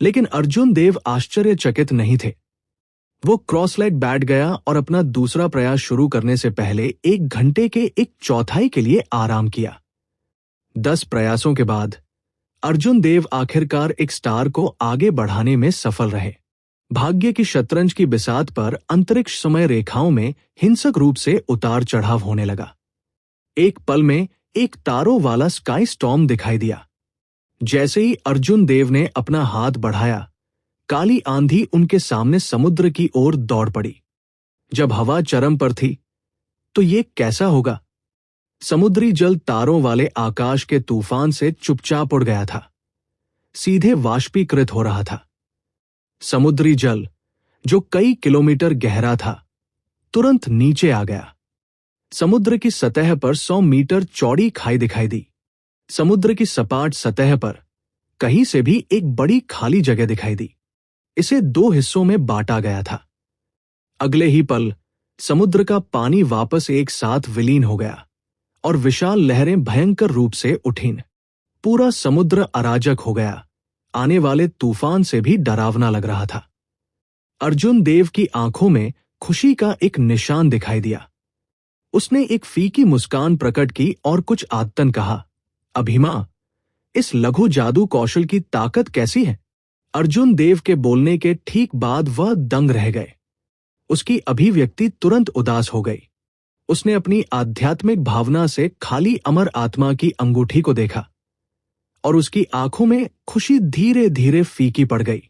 लेकिन अर्जुन देव आश्चर्यचकित नहीं थे। वो क्रॉसलाइट बैठ गया और अपना दूसरा प्रयास शुरू करने से पहले 1 घंटे के 1/4 के लिए आराम किया। 10 प्रयासों के बाद अर्जुन देव आखिरकार एक स्टार को आगे बढ़ाने में सफल रहे। भाग्य की शतरंज की बिसात पर अंतरिक्ष समय रेखाओं में हिंसक रूप से उतार चढ़ाव होने लगा। एक पल में एक तारों वाला स्काई स्टॉर्म दिखाई दिया। जैसे ही अर्जुन देव ने अपना हाथ बढ़ाया, काली आंधी उनके सामने समुद्र की ओर दौड़ पड़ी। जब हवा चरम पर थी तो ये कैसा होगा? समुद्री जल तारों वाले आकाश के तूफान से चुपचाप उड़ गया था, सीधे वाष्पीकृत हो रहा था। समुद्री जल, जो कई किलोमीटर गहरा था, तुरंत नीचे आ गया। समुद्र की सतह पर 100 मीटर चौड़ी खाई दिखाई दी। समुद्र की सपाट सतह पर कहीं से भी एक बड़ी खाली जगह दिखाई दी। इसे 2 हिस्सों में बांटा गया था। अगले ही पल समुद्र का पानी वापस एक साथ विलीन हो गया और विशाल लहरें भयंकर रूप से उठीं। पूरा समुद्र अराजक हो गया, आने वाले तूफान से भी डरावना लग रहा था। अर्जुन देव की आंखों में खुशी का एक निशान दिखाई दिया। उसने एक फीकी मुस्कान प्रकट की और कुछ आदतन कहा, अभिमा, इस लघु जादू कौशल की ताकत कैसी है? अर्जुन देव के बोलने के ठीक बाद वह दंग रह गए। उसकी अभिव्यक्ति तुरंत उदास हो गई। उसने अपनी आध्यात्मिक भावना से खाली अमर आत्मा की अंगूठी को देखा और उसकी आंखों में खुशी धीरे धीरे फीकी पड़ गई।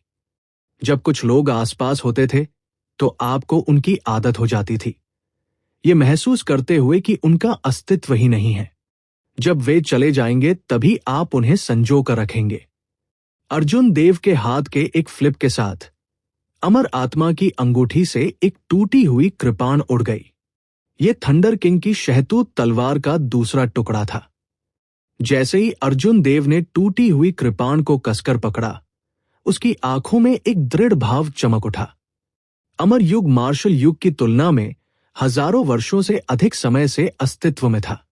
जब कुछ लोग आसपास होते थे तो आपको उनकी आदत हो जाती थी, ये महसूस करते हुए कि उनका अस्तित्व ही नहीं है। जब वे चले जाएंगे तभी आप उन्हें संजो कर रखेंगे। अर्जुन देव के हाथ के एक फ्लिप के साथ अमर आत्मा की अंगूठी से एक टूटी हुई कृपाण उड़ गई। ये थंडर किंग की शहतूत तलवार का दूसरा टुकड़ा था। जैसे ही अर्जुन देव ने टूटी हुई कृपाण को कसकर पकड़ा, उसकी आंखों में एक दृढ़ भाव चमक उठा। अमर युग मार्शल युग की तुलना में हजारों वर्षों से अधिक समय से अस्तित्व में था।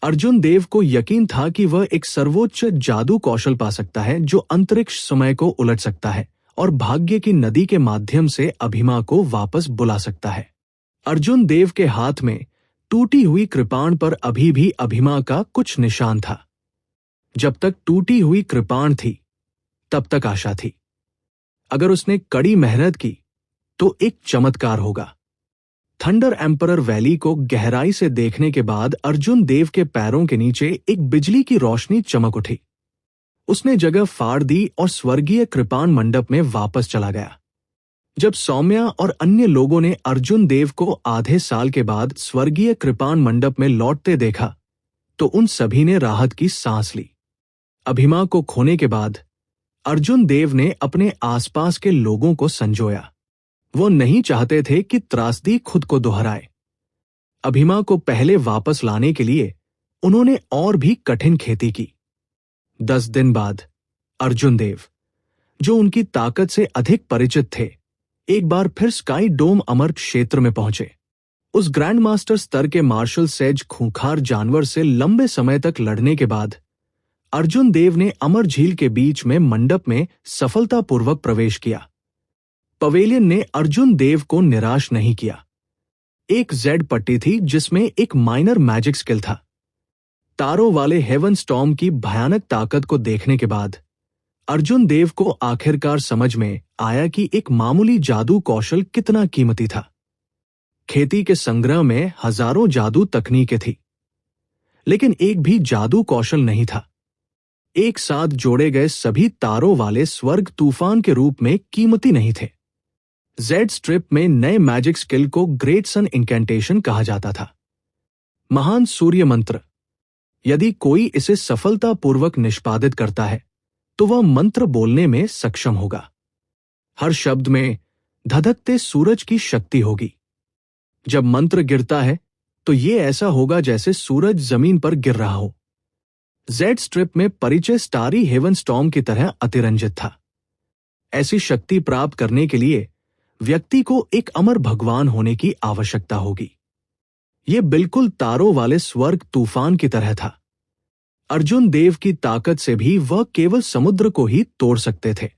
अर्जुन देव को यकीन था कि वह एक सर्वोच्च जादू कौशल पा सकता है जो अंतरिक्ष समय को उलट सकता है और भाग्य की नदी के माध्यम से अभिमा को वापस बुला सकता है। अर्जुन देव के हाथ में टूटी हुई कृपाण पर अभी भी अभिमा का कुछ निशान था। जब तक टूटी हुई कृपाण थी तब तक आशा थी। अगर उसने कड़ी मेहनत की तो एक चमत्कार होगा। थंडर एम्परर वैली को गहराई से देखने के बाद अर्जुन देव के पैरों के नीचे एक बिजली की रोशनी चमक उठी। उसने जगह फाड़ दी और स्वर्गीय कृपाण मंडप में वापस चला गया। जब सौम्या और अन्य लोगों ने अर्जुन देव को आधे साल के बाद स्वर्गीय कृपाण मंडप में लौटते देखा तो उन सभी ने राहत की सांस ली। अभिमा को खोने के बाद अर्जुन देव ने अपने आसपास के लोगों को संजोया। वो नहीं चाहते थे कि त्रासदी खुद को दोहराए। अभिमा को पहले वापस लाने के लिए उन्होंने और भी कठिन खेती की। 10 दिन बाद अर्जुन देव, जो उनकी ताकत से अधिक परिचित थे, एक बार फिर स्काई डोम अमर क्षेत्र में पहुंचे। उस ग्रैंड मास्टर स्तर के मार्शल सेज खूंखार जानवर से लंबे समय तक लड़ने के बाद अर्जुन देव ने अमर झील के बीच में मंडप में सफलतापूर्वक प्रवेश किया। पवेलियन ने अर्जुन देव को निराश नहीं किया। एक जेड पट्टी थी जिसमें एक माइनर मैजिक स्किल था। तारों वाले हेवन स्टॉर्म की भयानक ताकत को देखने के बाद अर्जुन देव को आखिरकार समझ में आया कि एक मामूली जादू कौशल कितना कीमती था। खेती के संग्रह में हजारों जादू तकनीकें थी, लेकिन एक भी जादू कौशल नहीं था। एक साथ जोड़े गए सभी तारों वाले स्वर्ग तूफान के रूप में कीमती नहीं थे। जेड स्ट्रिप में नए मैजिक स्किल को ग्रेट सन इंकेंटेशन कहा जाता था। महान सूर्य मंत्र। यदि कोई इसे सफलतापूर्वक निष्पादित करता है तो वह मंत्र बोलने में सक्षम होगा। हर शब्द में धधकते सूरज की शक्ति होगी। जब मंत्र गिरता है तो ये ऐसा होगा जैसे सूरज जमीन पर गिर रहा हो। जेड स्ट्रिप में परिचय स्टारी हेवन स्टॉर्म की तरह अतिरंजित था। ऐसी शक्ति प्राप्त करने के लिए व्यक्ति को एक अमर भगवान होने की आवश्यकता होगी। यह बिल्कुल तारों वाले स्वर्ग तूफान की तरह था। अर्जुन देव की ताकत से भी वह केवल समुद्र को ही तोड़ सकते थे।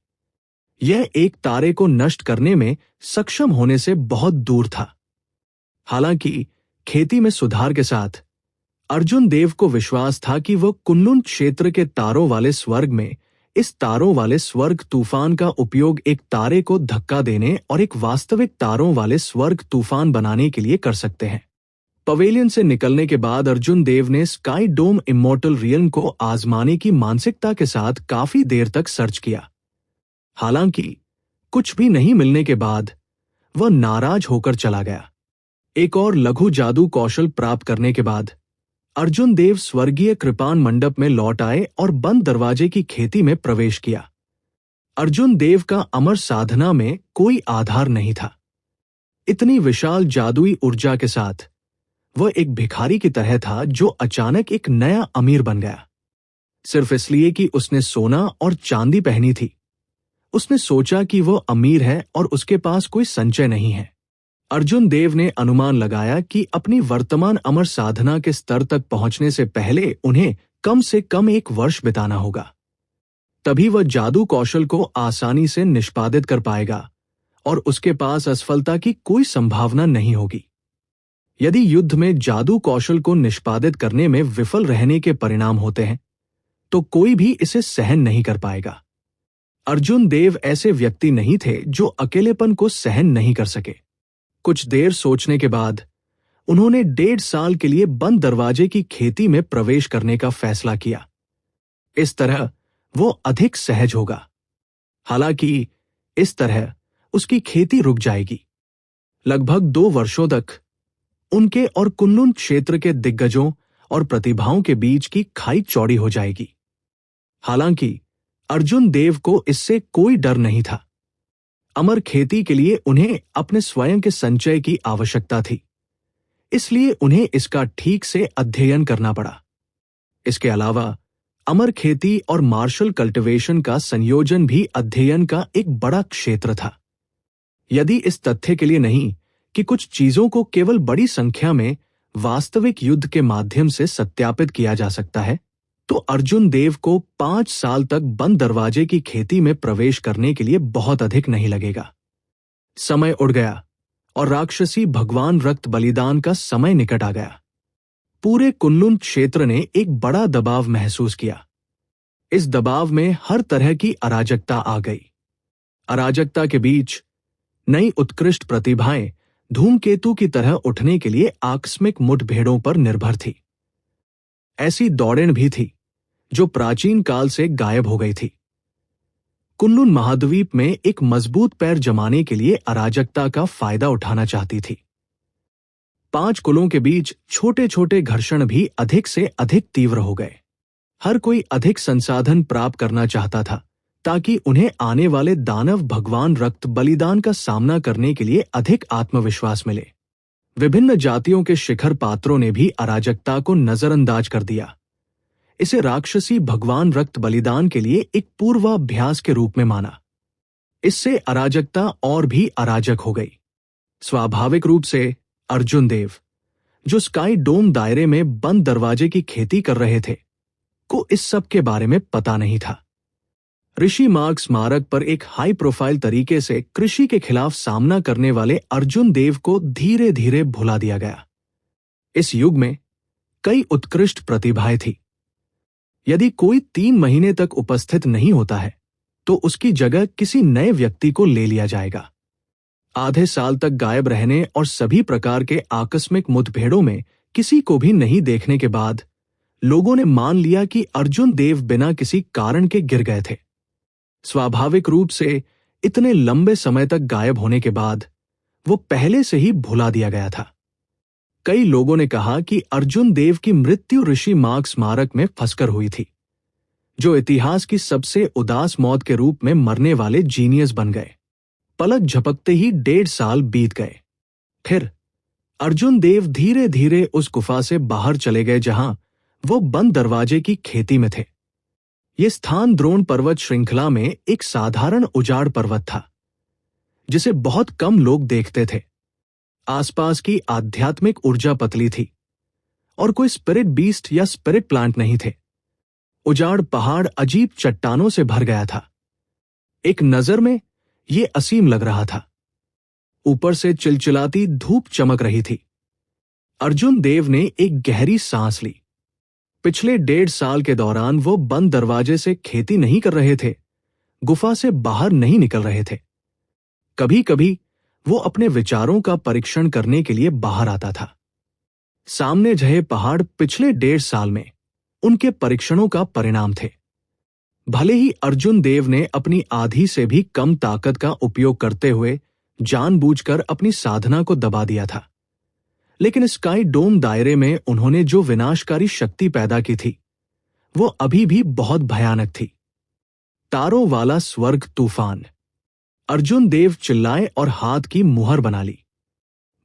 यह एक तारे को नष्ट करने में सक्षम होने से बहुत दूर था। हालांकि खेती में सुधार के साथ अर्जुन देव को विश्वास था कि वह कुनलुन क्षेत्र के तारों वाले स्वर्ग में इस तारों वाले स्वर्ग तूफान का उपयोग एक तारे को धक्का देने और एक वास्तविक तारों वाले स्वर्ग तूफान बनाने के लिए कर सकते हैं। पवेलियन से निकलने के बाद अर्जुन देव ने स्काई डोम इमॉर्टल रियल्म को आजमाने की मानसिकता के साथ काफी देर तक सर्च किया। हालांकि कुछ भी नहीं मिलने के बाद वह नाराज होकर चला गया। एक और लघु जादू कौशल प्राप्त करने के बाद अर्जुन देव स्वर्गीय कृपाण मंडप में लौट आए और बंद दरवाजे की खेती में प्रवेश किया। अर्जुन देव का अमर साधना में कोई आधार नहीं था। इतनी विशाल जादुई ऊर्जा के साथ वह एक भिखारी की तरह था जो अचानक एक नया अमीर बन गया, सिर्फ इसलिए कि उसने सोना और चांदी पहनी थी। उसने सोचा कि वह अमीर है और उसके पास कोई संचय नहीं है। अर्जुन देव ने अनुमान लगाया कि अपनी वर्तमान अमर साधना के स्तर तक पहुंचने से पहले उन्हें कम से कम 1 वर्ष बिताना होगा। तभी वह जादू कौशल को आसानी से निष्पादित कर पाएगा और उसके पास असफलता की कोई संभावना नहीं होगी। यदि युद्ध में जादू कौशल को निष्पादित करने में विफल रहने के परिणाम होते हैं तो कोई भी इसे सहन नहीं कर पाएगा। अर्जुन देव ऐसे व्यक्ति नहीं थे जो अकेलेपन को सहन नहीं कर सके। कुछ देर सोचने के बाद उन्होंने 1.5 साल के लिए बंद दरवाजे की खेती में प्रवेश करने का फैसला किया। इस तरह वो अधिक सहज होगा। हालांकि इस तरह उसकी खेती रुक जाएगी। लगभग 2 वर्षों तक उनके और कुनलुन क्षेत्र के दिग्गजों और प्रतिभाओं के बीच की खाई चौड़ी हो जाएगी। हालांकि अर्जुन देव को इससे कोई डर नहीं था। अमर खेती के लिए उन्हें अपने स्वयं के संचय की आवश्यकता थी, इसलिए उन्हें इसका ठीक से अध्ययन करना पड़ा। इसके अलावा अमर खेती और मार्शल कल्टीवेशन का संयोजन भी अध्ययन का एक बड़ा क्षेत्र था। यदि इस तथ्य के लिए नहीं कि कुछ चीजों को केवल बड़ी संख्या में वास्तविक युद्ध के माध्यम से सत्यापित किया जा सकता है, तो अर्जुन देव को 5 साल तक बंद दरवाजे की खेती में प्रवेश करने के लिए बहुत अधिक नहीं लगेगा। समय उड़ गया और राक्षसी भगवान रक्त बलिदान का समय निकट आ गया। पूरे कुनलुन क्षेत्र ने एक बड़ा दबाव महसूस किया। इस दबाव में हर तरह की अराजकता आ गई। अराजकता के बीच नई उत्कृष्ट प्रतिभाएं धूमकेतु की तरह उठने के लिए आकस्मिक मुठभेड़ों पर निर्भर थी। ऐसी दौड़ें भी थी जो प्राचीन काल से गायब हो गई थी। कुनलुन महाद्वीप में एक मजबूत पैर जमाने के लिए अराजकता का फायदा उठाना चाहती थी। 5 कुलों के बीच छोटे छोटे घर्षण भी अधिक से अधिक तीव्र हो गए। हर कोई अधिक संसाधन प्राप्त करना चाहता था ताकि उन्हें आने वाले दानव भगवान रक्त बलिदान का सामना करने के लिए अधिक आत्मविश्वास मिले। विभिन्न जातियों के शिखर पात्रों ने भी अराजकता को नजरअंदाज कर दिया। इसे राक्षसी भगवान रक्त बलिदान के लिए एक पूर्वाभ्यास के रूप में माना। इससे अराजकता और भी अराजक हो गई। स्वाभाविक रूप से अर्जुन देव, जो स्काई डोम दायरे में बंद दरवाजे की खेती कर रहे थे, को इस सब के बारे में पता नहीं था। ऋषि मार्ग स्मारक पर एक हाई प्रोफाइल तरीके से कृषि के खिलाफ सामना करने वाले अर्जुन देव को धीरे धीरे भुला दिया गया। इस युग में कई उत्कृष्ट प्रतिभाएं थी। यदि कोई 3 महीने तक उपस्थित नहीं होता है तो उसकी जगह किसी नए व्यक्ति को ले लिया जाएगा। आधे साल तक गायब रहने और सभी प्रकार के आकस्मिक मुठभेड़ों में किसी को भी नहीं देखने के बाद लोगों ने मान लिया कि अर्जुन देव बिना किसी कारण के गिर गए थे। स्वाभाविक रूप से इतने लंबे समय तक गायब होने के बाद वो पहले से ही भुला दिया गया था। कई लोगों ने कहा कि अर्जुन देव की मृत्यु ऋषि मार्ग स्मारक में फंसकर हुई थी, जो इतिहास की सबसे उदास मौत के रूप में मरने वाले जीनियस बन गए। पलक झपकते ही 1.5 साल बीत गए। फिर अर्जुन देव धीरे धीरे उस गुफा से बाहर चले गए जहां वो बंद दरवाजे की खेती में थे। ये स्थान द्रोण पर्वत श्रृंखला में एक साधारण उजाड़ पर्वत था, जिसे बहुत कम लोग देखते थे। आसपास की आध्यात्मिक ऊर्जा पतली थी और कोई स्पिरिट बीस्ट या स्पिरिट प्लांट नहीं थे। उजाड़ पहाड़ अजीब चट्टानों से भर गया था। एक नजर में ये असीम लग रहा था। ऊपर से चिलचिलाती धूप चमक रही थी। अर्जुन देव ने एक गहरी सांस ली। पिछले 1.5 साल के दौरान वो बंद दरवाजे से खेती नहीं कर रहे थे, गुफा से बाहर नहीं निकल रहे थे। कभी कभी वो अपने विचारों का परीक्षण करने के लिए बाहर आता था। सामने जहे पहाड़ पिछले 1.5 साल में उनके परीक्षणों का परिणाम थे। भले ही अर्जुन देव ने अपनी आधी से भी कम ताकत का उपयोग करते हुए जानबूझकर अपनी साधना को दबा दिया था, लेकिन स्काई डोम दायरे में उन्होंने जो विनाशकारी शक्ति पैदा की थी वो अभी भी बहुत भयानक थी। तारों वाला स्वर्ग तूफान। अर्जुन देव चिल्लाए और हाथ की मुहर बना ली।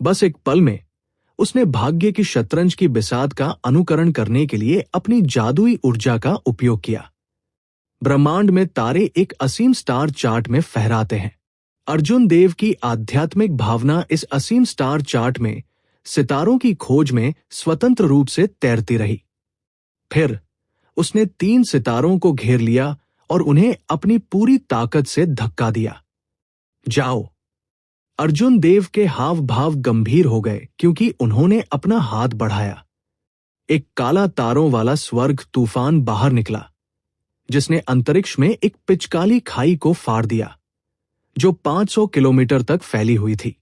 बस एक पल में उसने भाग्य की शतरंज की बिसात का अनुकरण करने के लिए अपनी जादुई ऊर्जा का उपयोग किया। ब्रह्मांड में तारे एक असीम स्टार चार्ट में फहराते हैं। अर्जुन देव की आध्यात्मिक भावना इस असीम स्टार चार्ट में सितारों की खोज में स्वतंत्र रूप से तैरती रही। फिर उसने 3 सितारों को घेर लिया और उन्हें अपनी पूरी ताकत से धक्का दिया। जाओ। अर्जुन देव के हाव भाव गंभीर हो गए क्योंकि उन्होंने अपना हाथ बढ़ाया। एक काला तारों वाला स्वर्ग तूफान बाहर निकला, जिसने अंतरिक्ष में एक पिचकाली खाई को फाड़ दिया जो 500 किलोमीटर तक फैली हुई थी।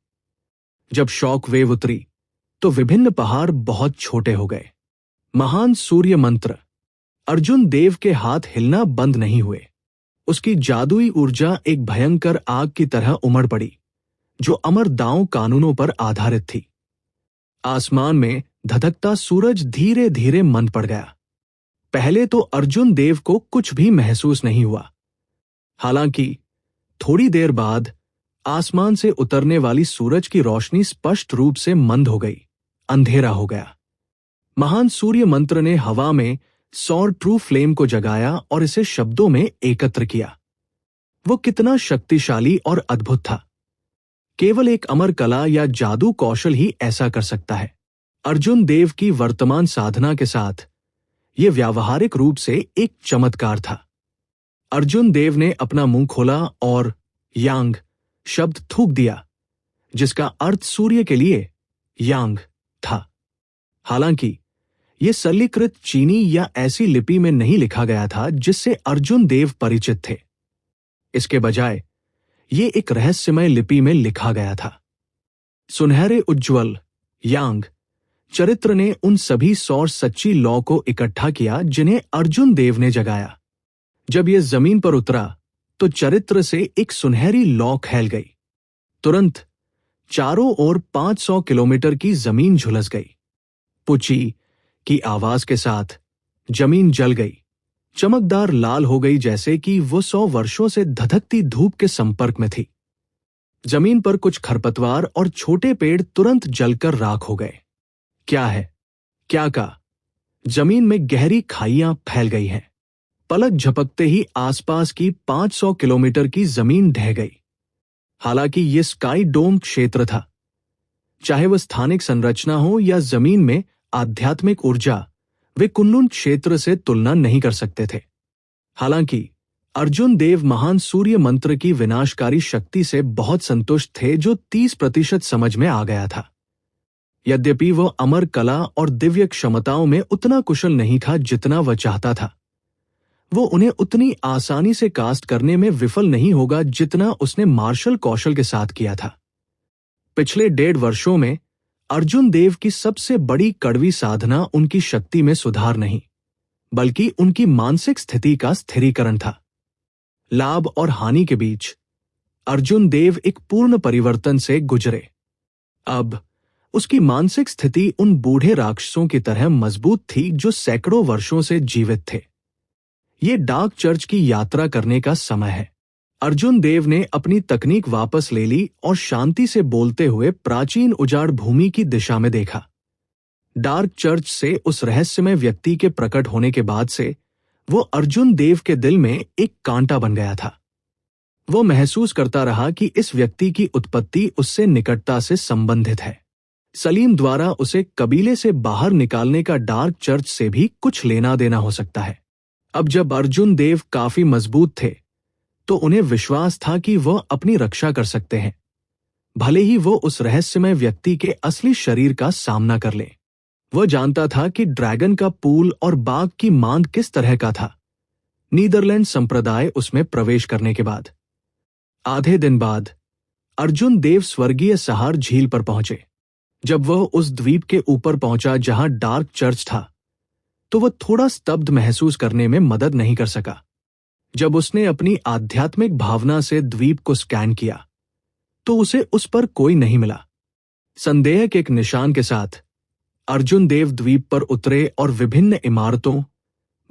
जब शॉक वेव उतरी तो विभिन्न पहाड़ बहुत छोटे हो गए। महान सूर्य मंत्र। अर्जुन देव के हाथ हिलना बंद नहीं हुए। उसकी जादुई ऊर्जा एक भयंकर आग की तरह उमड़ पड़ी, जो अमर दांव कानूनों पर आधारित थी। आसमान में धधकता सूरज धीरे धीरे मंद पड़ गया। पहले तो अर्जुन देव को कुछ भी महसूस नहीं हुआ। हालांकि थोड़ी देर बाद आसमान से उतरने वाली सूरज की रोशनी स्पष्ट रूप से मंद हो गई, अंधेरा हो गया। महान सूर्य मंत्र ने हवा में सौर ट्रू फ्लेम को जगाया और इसे शब्दों में एकत्र किया। वो कितना शक्तिशाली और अद्भुत था। केवल एक अमर कला या जादू कौशल ही ऐसा कर सकता है। अर्जुन देव की वर्तमान साधना के साथ यह व्यावहारिक रूप से एक चमत्कार था। अर्जुन देव ने अपना मुंह खोला और यांग शब्द थूक दिया, जिसका अर्थ सूर्य के लिए यांग था। हालांकि यह सरलीकृत चीनी या ऐसी लिपि में नहीं लिखा गया था जिससे अर्जुन देव परिचित थे। इसके बजाय यह एक रहस्यमय लिपि में लिखा गया था। सुनहरे उज्ज्वल यांग चरित्र ने उन सभी सौर सच्ची लौ को इकट्ठा किया जिन्हें अर्जुन देव ने जगाया। जब यह जमीन पर उतरा तो चरित्र से एक सुनहरी लौ फैल गई। तुरंत चारों ओर 500 किलोमीटर की जमीन झुलस गई। पुची की आवाज के साथ जमीन जल गई, चमकदार लाल हो गई, जैसे कि वो 100 वर्षों से धधकती धूप के संपर्क में थी। जमीन पर कुछ खरपतवार और छोटे पेड़ तुरंत जलकर राख हो गए। क्या है? क्या का? जमीन में गहरी खाइयां फैल गई हैं। पलक झपकते ही आसपास की 500 किलोमीटर की जमीन ढह गई। हालांकि यह स्काई डोम क्षेत्र था। चाहे वह स्थानिक संरचना हो या जमीन में आध्यात्मिक ऊर्जा, वे कुनलुन क्षेत्र से तुलना नहीं कर सकते थे। हालांकि अर्जुन देव महान सूर्य मंत्र की विनाशकारी शक्ति से बहुत संतुष्ट थे, जो 30% समझ में आ गया था। यद्यपि वह अमर कला और दिव्य क्षमताओं में उतना कुशल नहीं था जितना वह चाहता था। वो उन्हें उतनी आसानी से कास्ट करने में विफल नहीं होगा जितना उसने मार्शल कौशल के साथ किया था। पिछले 1.5 वर्षों में अर्जुन देव की सबसे बड़ी कड़वी साधना उनकी शक्ति में सुधार नहीं, बल्कि उनकी मानसिक स्थिति का स्थिरीकरण था। लाभ और हानि के बीच अर्जुन देव एक पूर्ण परिवर्तन से गुजरे। अब उसकी मानसिक स्थिति उन बूढ़े राक्षसों की तरह मजबूत थी जो सैकड़ों वर्षों से जीवित थे। ये डार्क चर्च की यात्रा करने का समय है। अर्जुन देव ने अपनी तकनीक वापस ले ली और शांति से बोलते हुए प्राचीन उजाड़ भूमि की दिशा में देखा। डार्क चर्च से उस रहस्यमय व्यक्ति के प्रकट होने के बाद से वो अर्जुन देव के दिल में एक कांटा बन गया था। वो महसूस करता रहा कि इस व्यक्ति की उत्पत्ति उससे निकटता से संबंधित है। सलीम द्वारा उसे कबीले से बाहर निकालने का डार्क चर्च से भी कुछ लेना देना हो सकता है। अब जब अर्जुन देव काफी मजबूत थे तो उन्हें विश्वास था कि वह अपनी रक्षा कर सकते हैं, भले ही वो उस रहस्यमय व्यक्ति के असली शरीर का सामना कर ले। वह जानता था कि ड्रैगन का पूल और बाघ की मांद किस तरह का था। नीदरलैंड संप्रदाय उसमें प्रवेश करने के बाद आधे दिन बाद अर्जुन देव स्वर्गीय सहार झील पर पहुंचे। जब वह उस द्वीप के ऊपर पहुंचा जहां डार्क चर्च था, तो वह थोड़ा स्तब्ध महसूस करने में मदद नहीं कर सका। जब उसने अपनी आध्यात्मिक भावना से द्वीप को स्कैन किया तो उसे उस पर कोई नहीं मिला। संदेह के एक निशान के साथ अर्जुन देव द्वीप पर उतरे और विभिन्न इमारतों,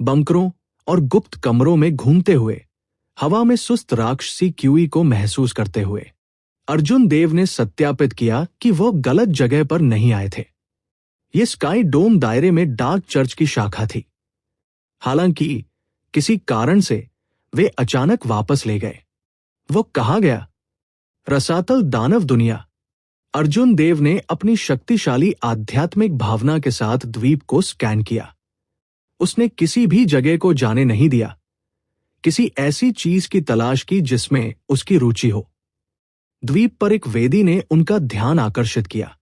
बंकरों और गुप्त कमरों में घूमते हुए हवा में सुस्त राक्षसी क्यूई को महसूस करते हुए अर्जुन देव ने सत्यापित किया कि वह गलत जगह पर नहीं आए थे। यह स्काई डोम दायरे में डार्क चर्च की शाखा थी। हालांकि किसी कारण से वे अचानक वापस ले गए। वो कहा गया? रसातल दानव दुनिया। अर्जुन देव ने अपनी शक्तिशाली आध्यात्मिक भावना के साथ द्वीप को स्कैन किया। उसने किसी भी जगह को जाने नहीं दिया। किसी ऐसी चीज की तलाश की जिसमें उसकी रुचि हो। द्वीप पर एक वेदी ने उनका ध्यान आकर्षित किया।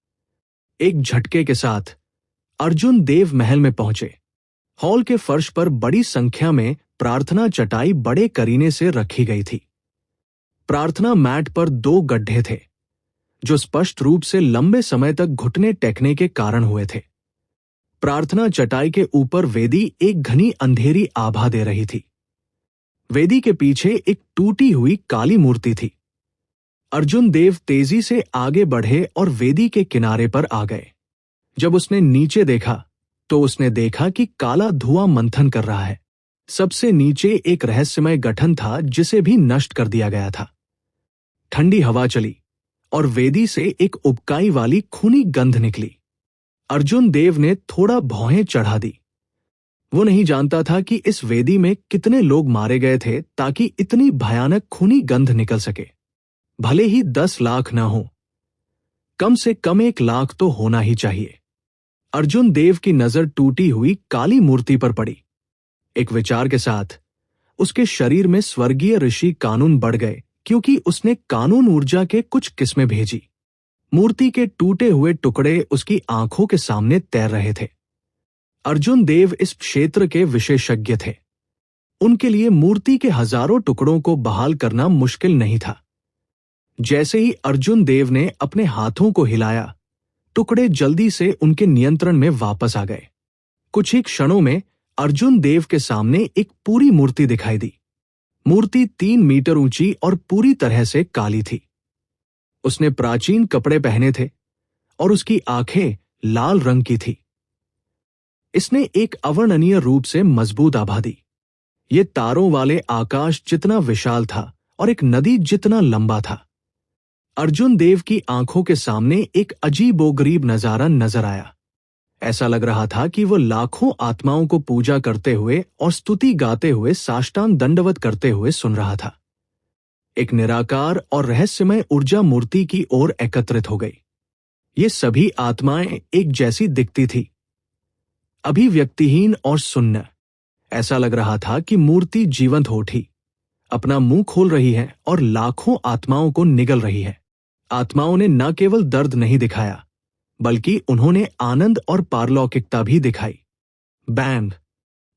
एक झटके के साथ अर्जुन देव महल में पहुंचे। हॉल के फर्श पर बड़ी संख्या में प्रार्थना चटाई बड़े करीने से रखी गई थी। प्रार्थना मैट पर 2 गड्ढे थे, जो स्पष्ट रूप से लंबे समय तक घुटने टेकने के कारण हुए थे। प्रार्थना चटाई के ऊपर वेदी एक घनी अंधेरी आभा दे रही थी। वेदी के पीछे एक टूटी हुई काली मूर्ति थी। अर्जुन देव तेजी से आगे बढ़े और वेदी के किनारे पर आ गए। जब उसने नीचे देखा तो उसने देखा कि काला धुआं मंथन कर रहा है। सबसे नीचे एक रहस्यमय गठन था जिसे भी नष्ट कर दिया गया था। ठंडी हवा चली और वेदी से एक उबकाई वाली खूनी गंध निकली। अर्जुन देव ने थोड़ा भौहें चढ़ा दी। वो नहीं जानता था कि इस वेदी में कितने लोग मारे गए थे ताकि इतनी भयानक खूनी गंध निकल सके। भले ही 10 लाख ना हो, कम से कम 1 लाख तो होना ही चाहिए। अर्जुन देव की नजर टूटी हुई काली मूर्ति पर पड़ी। एक विचार के साथ उसके शरीर में स्वर्गीय ऋषि कानून बढ़ गए, क्योंकि उसने कानून ऊर्जा के कुछ किस्में भेजी। मूर्ति के टूटे हुए टुकड़े उसकी आंखों के सामने तैर रहे थे। अर्जुन देव इस क्षेत्र के विशेषज्ञ थे। उनके लिए मूर्ति के हजारों टुकड़ों को बहाल करना मुश्किल नहीं था। जैसे ही अर्जुन देव ने अपने हाथों को हिलाया, टुकड़े जल्दी से उनके नियंत्रण में वापस आ गए। कुछ ही क्षणों में अर्जुन देव के सामने एक पूरी मूर्ति दिखाई दी। मूर्ति 3 मीटर ऊंची और पूरी तरह से काली थी। उसने प्राचीन कपड़े पहने थे और उसकी आंखें लाल रंग की थी। इसने एक अवर्णनीय रूप से मजबूत आभा दी। ये तारों वाले आकाश जितना विशाल था और एक नदी जितना लंबा था। अर्जुन देव की आंखों के सामने एक अजीबोगरीब नजारा नजर आया। ऐसा लग रहा था कि वो लाखों आत्माओं को पूजा करते हुए और स्तुति गाते हुए साष्टांग दंडवत करते हुए सुन रहा था। एक निराकार और रहस्यमय ऊर्जा मूर्ति की ओर एकत्रित हो गई। ये सभी आत्माएं एक जैसी दिखती थी, अभिव्यक्तिहीन और सुन्न। ऐसा लग रहा था कि मूर्ति जीवंत हो उठी, अपना मुंह खोल रही है और लाखों आत्माओं को निगल रही है। आत्माओं ने न केवल दर्द नहीं दिखाया, बल्कि उन्होंने आनंद और पारलौकिकता भी दिखाई। बैंग!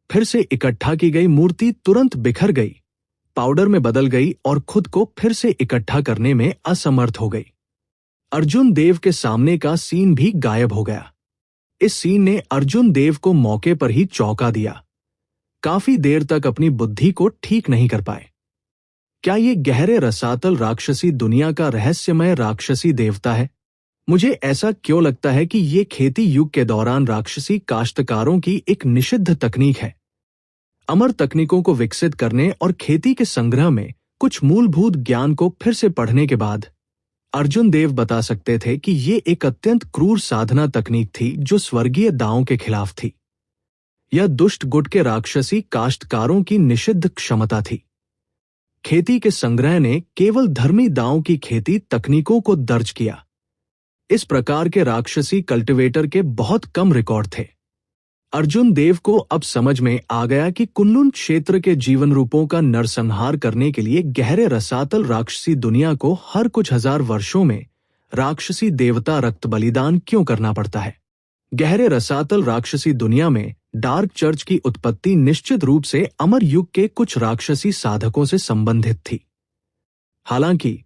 फिर से इकट्ठा की गई मूर्ति तुरंत बिखर गई, पाउडर में बदल गई और खुद को फिर से इकट्ठा करने में असमर्थ हो गई। अर्जुन देव के सामने का सीन भी गायब हो गया। इस सीन ने अर्जुन देव को मौके पर ही चौंका दिया। काफी देर तक अपनी बुद्धि को ठीक नहीं कर पाए। क्या ये गहरे रसातल राक्षसी दुनिया का रहस्यमय राक्षसी देवता है? मुझे ऐसा क्यों लगता है कि ये खेती युग के दौरान राक्षसी काश्तकारों की एक निषिद्ध तकनीक है। अमर तकनीकों को विकसित करने और खेती के संग्रह में कुछ मूलभूत ज्ञान को फिर से पढ़ने के बाद अर्जुन देव बता सकते थे कि ये एक अत्यंत क्रूर साधना तकनीक थी जो स्वर्गीय दांवों के खिलाफ थी। यह दुष्ट गुट के राक्षसी काश्तकारों की निषिद्ध क्षमता थी। खेती के संग्रह ने केवल धर्मी दांवों की खेती तकनीकों को दर्ज किया। इस प्रकार के राक्षसी कल्टीवेटर के बहुत कम रिकॉर्ड थे। अर्जुन देव को अब समझ में आ गया कि कुनलुन क्षेत्र के जीवन रूपों का नरसंहार करने के लिए गहरे रसातल राक्षसी दुनिया को हर कुछ हजार वर्षों में राक्षसी देवता रक्त बलिदान क्यों करना पड़ता है। गहरे रसातल राक्षसी दुनिया में डार्क चर्च की उत्पत्ति निश्चित रूप से अमर युग के कुछ राक्षसी साधकों से संबंधित थी। हालांकि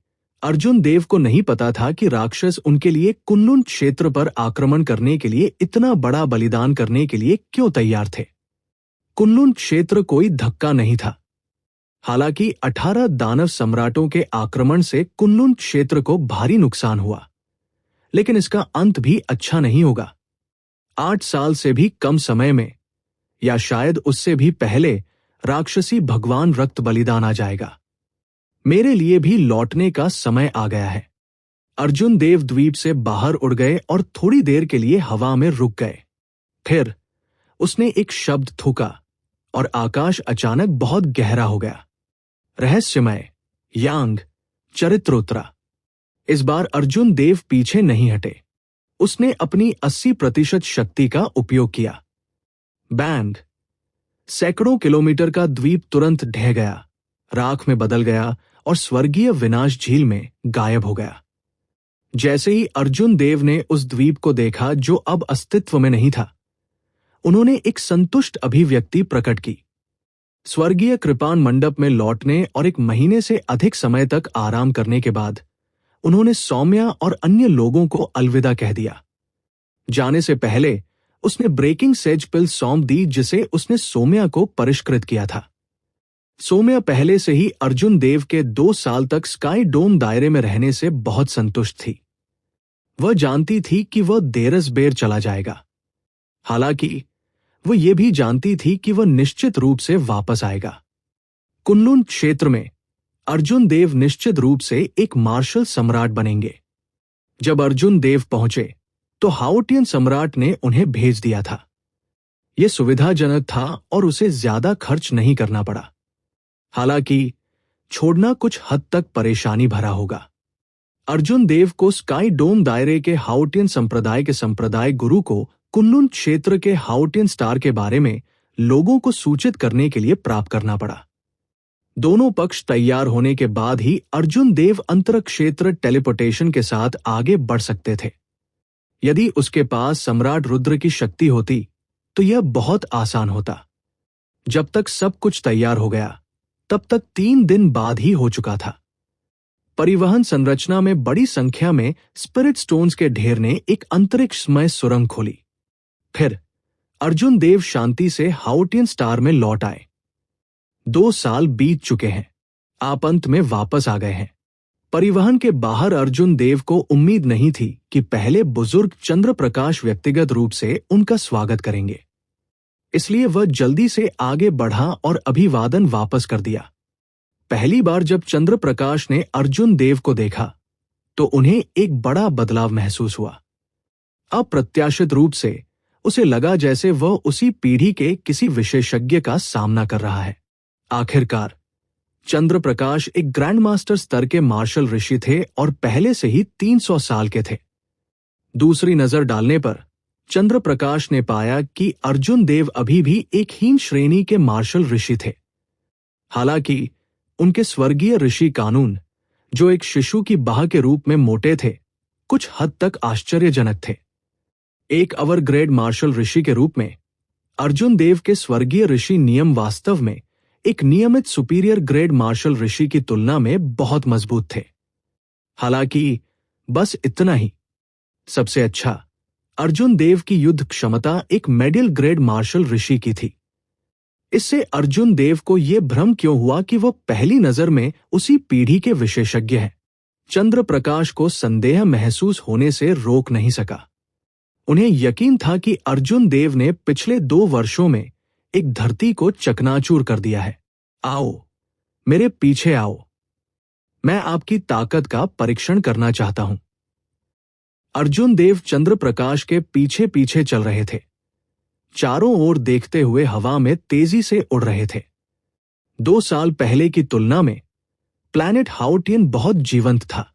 अर्जुन देव को नहीं पता था कि राक्षस उनके लिए कुनलुन क्षेत्र पर आक्रमण करने के लिए इतना बड़ा बलिदान करने के लिए क्यों तैयार थे। कुनलुन क्षेत्र कोई धक्का नहीं था। हालांकि 18 दानव सम्राटों के आक्रमण से कुनलुन क्षेत्र को भारी नुकसान हुआ, लेकिन इसका अंत भी अच्छा नहीं होगा। 8 साल से भी कम समय में, या शायद उससे भी पहले, राक्षसी भगवान रक्त बलिदान आ जाएगा। मेरे लिए भी लौटने का समय आ गया है। अर्जुन देव द्वीप से बाहर उड़ गए और थोड़ी देर के लिए हवा में रुक गए। फिर उसने एक शब्द थूका और आकाश अचानक बहुत गहरा हो गया। रहस्यमय, यांग, चरित्र उतरा। इस बार अर्जुन देव पीछे नहीं हटे। उसने अपनी 80% शक्ति का उपयोग किया। बैंग! सैकड़ों किलोमीटर का द्वीप तुरंत ढह गया, राख में बदल गया और स्वर्गीय विनाश झील में गायब हो गया। जैसे ही अर्जुन देव ने उस द्वीप को देखा जो अब अस्तित्व में नहीं था, उन्होंने एक संतुष्ट अभिव्यक्ति प्रकट की। स्वर्गीय कृपाण मंडप में लौटने और 1 महीने से अधिक समय तक आराम करने के बाद उन्होंने सौम्या और अन्य लोगों को अलविदा कह दिया। जाने से पहले उसने ब्रेकिंग सेज पिल सौंप दी जिसे उसने सौम्या को परिष्कृत किया था। सौम्या पहले से ही अर्जुन देव के 2 साल तक स्काई डोम दायरे में रहने से बहुत संतुष्ट थी। वह जानती थी कि वह देरस बेर चला जाएगा। हालांकि वह यह भी जानती थी कि वह निश्चित रूप से वापस आएगा। कुनलुन क्षेत्र में अर्जुन देव निश्चित रूप से एक मार्शल सम्राट बनेंगे। जब अर्जुन देव पहुंचे तो हाओटियन सम्राट ने उन्हें भेज दिया था। यह सुविधाजनक था और उसे ज्यादा खर्च नहीं करना पड़ा। हालांकि छोड़ना कुछ हद तक परेशानी भरा होगा। अर्जुन देव को स्काई डोम दायरे के हाओटियन संप्रदाय के संप्रदाय गुरु को कुनलुन क्षेत्र के हाओटियन स्टार के बारे में लोगों को सूचित करने के लिए प्राप्त करना पड़ा। दोनों पक्ष तैयार होने के बाद ही अर्जुन देव अंतरिक्षेत्र टेलीपोर्टेशन के साथ आगे बढ़ सकते थे। यदि उसके पास सम्राट रुद्र की शक्ति होती तो यह बहुत आसान होता। जब तक सब कुछ तैयार हो गया तब तक 3 दिन बाद ही हो चुका था। परिवहन संरचना में बड़ी संख्या में स्पिरिट स्टोन्स के ढेर ने एक अंतरिक्षमय सुरंग खोली। फिर अर्जुन देव शांति से हाओटियन स्टार में लौट आए। 2 साल बीत चुके हैं। आप अंत में वापस आ गए हैं। परिवहन के बाहर अर्जुन देव को उम्मीद नहीं थी कि पहले बुजुर्ग चंद्र प्रकाश व्यक्तिगत रूप से उनका स्वागत करेंगे। इसलिए वह जल्दी से आगे बढ़ा और अभिवादन वापस कर दिया। पहली बार जब चंद्र प्रकाश ने अर्जुन देव को देखा तो उन्हें एक बड़ा बदलाव महसूस हुआ। अप्रत्याशित रूप से उसे लगा जैसे वह उसी पीढ़ी के किसी विशेषज्ञ का सामना कर रहा है। आखिरकार चंद्र प्रकाश एक ग्रैंड मास्टर स्तर के मार्शल ऋषि थे और पहले से ही 300 साल के थे। दूसरी नजर डालने पर चंद्र प्रकाश ने पाया कि अर्जुन देव अभी भी एक हीन श्रेणी के मार्शल ऋषि थे। हालांकि उनके स्वर्गीय ऋषि कानून, जो एक शिशु की बाह के रूप में मोटे थे, कुछ हद तक आश्चर्यजनक थे। एक अवर ग्रेड मार्शल ऋषि के रूप में अर्जुन देव के स्वर्गीय ऋषि नियम वास्तव में एक नियमित सुपीरियर ग्रेड मार्शल ऋषि की तुलना में बहुत मजबूत थे। हालांकि बस इतना ही। सबसे अच्छा, अर्जुन देव की युद्ध क्षमता एक मेडल ग्रेड मार्शल ऋषि की थी। इससे अर्जुन देव को यह भ्रम क्यों हुआ कि वह पहली नजर में उसी पीढ़ी के विशेषज्ञ हैं? चंद्र प्रकाश को संदेह महसूस होने से रोक नहीं सका। उन्हें यकीन था कि अर्जुन देव ने पिछले 2 वर्षों में एक धरती को चकनाचूर कर दिया है। आओ, मेरे पीछे आओ। मैं आपकी ताकत का परीक्षण करना चाहता हूं। अर्जुन देव चंद्र प्रकाश के पीछे पीछे चल रहे थे, चारों ओर देखते हुए हवा में तेजी से उड़ रहे थे। 2 साल पहले की तुलना में प्लैनेट हाउटियन बहुत जीवंत था।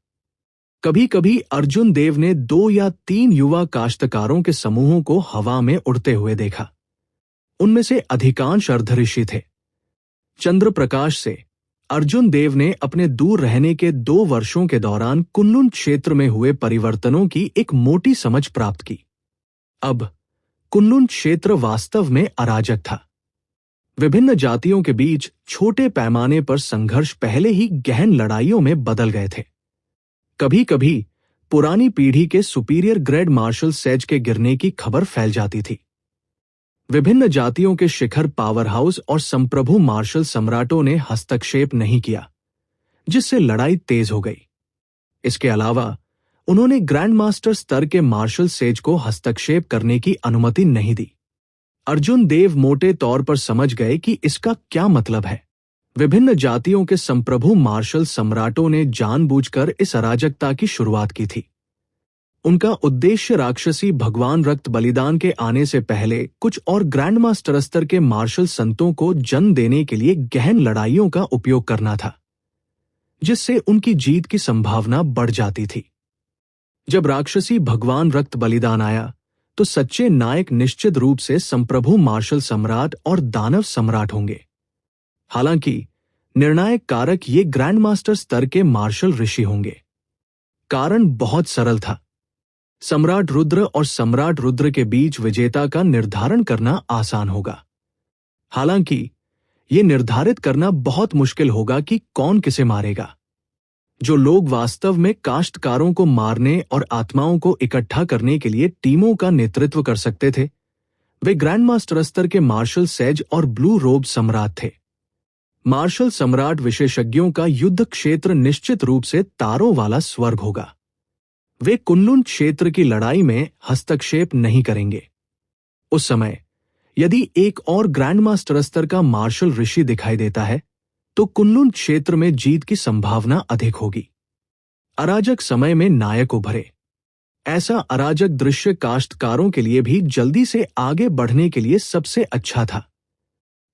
कभी कभी अर्जुन देव ने 2 या 3 युवा काश्तकारों के समूहों को हवा में उड़ते हुए देखा। उनमें से अधिकांश अर्धऋषि थे। चंद्र प्रकाश से अर्जुन देव ने अपने दूर रहने के 2 वर्षों के दौरान कुनलुन क्षेत्र में हुए परिवर्तनों की एक मोटी समझ प्राप्त की। अब कुनलुन क्षेत्र वास्तव में अराजक था। विभिन्न जातियों के बीच छोटे पैमाने पर संघर्ष पहले ही गहन लड़ाइयों में बदल गए थे। कभी कभी पुरानी पीढ़ी के सुपीरियर ग्रेड मार्शल सेज के गिरने की खबर फैल जाती थी। विभिन्न जातियों के शिखर पावर हाउस और संप्रभु मार्शल सम्राटों ने हस्तक्षेप नहीं किया, जिससे लड़ाई तेज हो गई। इसके अलावा उन्होंने ग्रैंड मास्टर स्तर के मार्शल सेज को हस्तक्षेप करने की अनुमति नहीं दी। अर्जुन देव मोटे तौर पर समझ गए कि इसका क्या मतलब है। विभिन्न जातियों के संप्रभु मार्शल सम्राटों ने जानबूझकर इस अराजकता की शुरुआत की थी। उनका उद्देश्य राक्षसी भगवान रक्त बलिदान के आने से पहले कुछ और ग्रैंड मास्टर स्तर के मार्शल संतों को जन्म देने के लिए गहन लड़ाइयों का उपयोग करना था, जिससे उनकी जीत की संभावना बढ़ जाती थी। जब राक्षसी भगवान रक्त बलिदान आया तो सच्चे नायक निश्चित रूप से संप्रभु मार्शल सम्राट और दानव सम्राट होंगे। हालांकि निर्णायक कारक ये ग्रैंड मास्टर स्तर के मार्शल ऋषि होंगे। कारण बहुत सरल था। सम्राट रुद्र और सम्राट रुद्र के बीच विजेता का निर्धारण करना आसान होगा। हालांकि यह निर्धारित करना बहुत मुश्किल होगा कि कौन किसे मारेगा। जो लोग वास्तव में काश्तकारों को मारने और आत्माओं को इकट्ठा करने के लिए टीमों का नेतृत्व कर सकते थे, वे ग्रैंड मास्टर स्तर के मार्शल सेज और ब्लू रोब सम्राट थे। मार्शल सम्राट विशेषज्ञों का युद्ध क्षेत्र निश्चित रूप से तारों वाला स्वर्ग होगा। वे कुनलुन क्षेत्र की लड़ाई में हस्तक्षेप नहीं करेंगे। उस समय यदि एक और ग्रैंड मास्टर स्तर का मार्शल ऋषि दिखाई देता है तो कुनलुन क्षेत्र में जीत की संभावना अधिक होगी। अराजक समय में नायक उभरे। ऐसा अराजक दृश्य काश्तकारों के लिए भी जल्दी से आगे बढ़ने के लिए सबसे अच्छा था।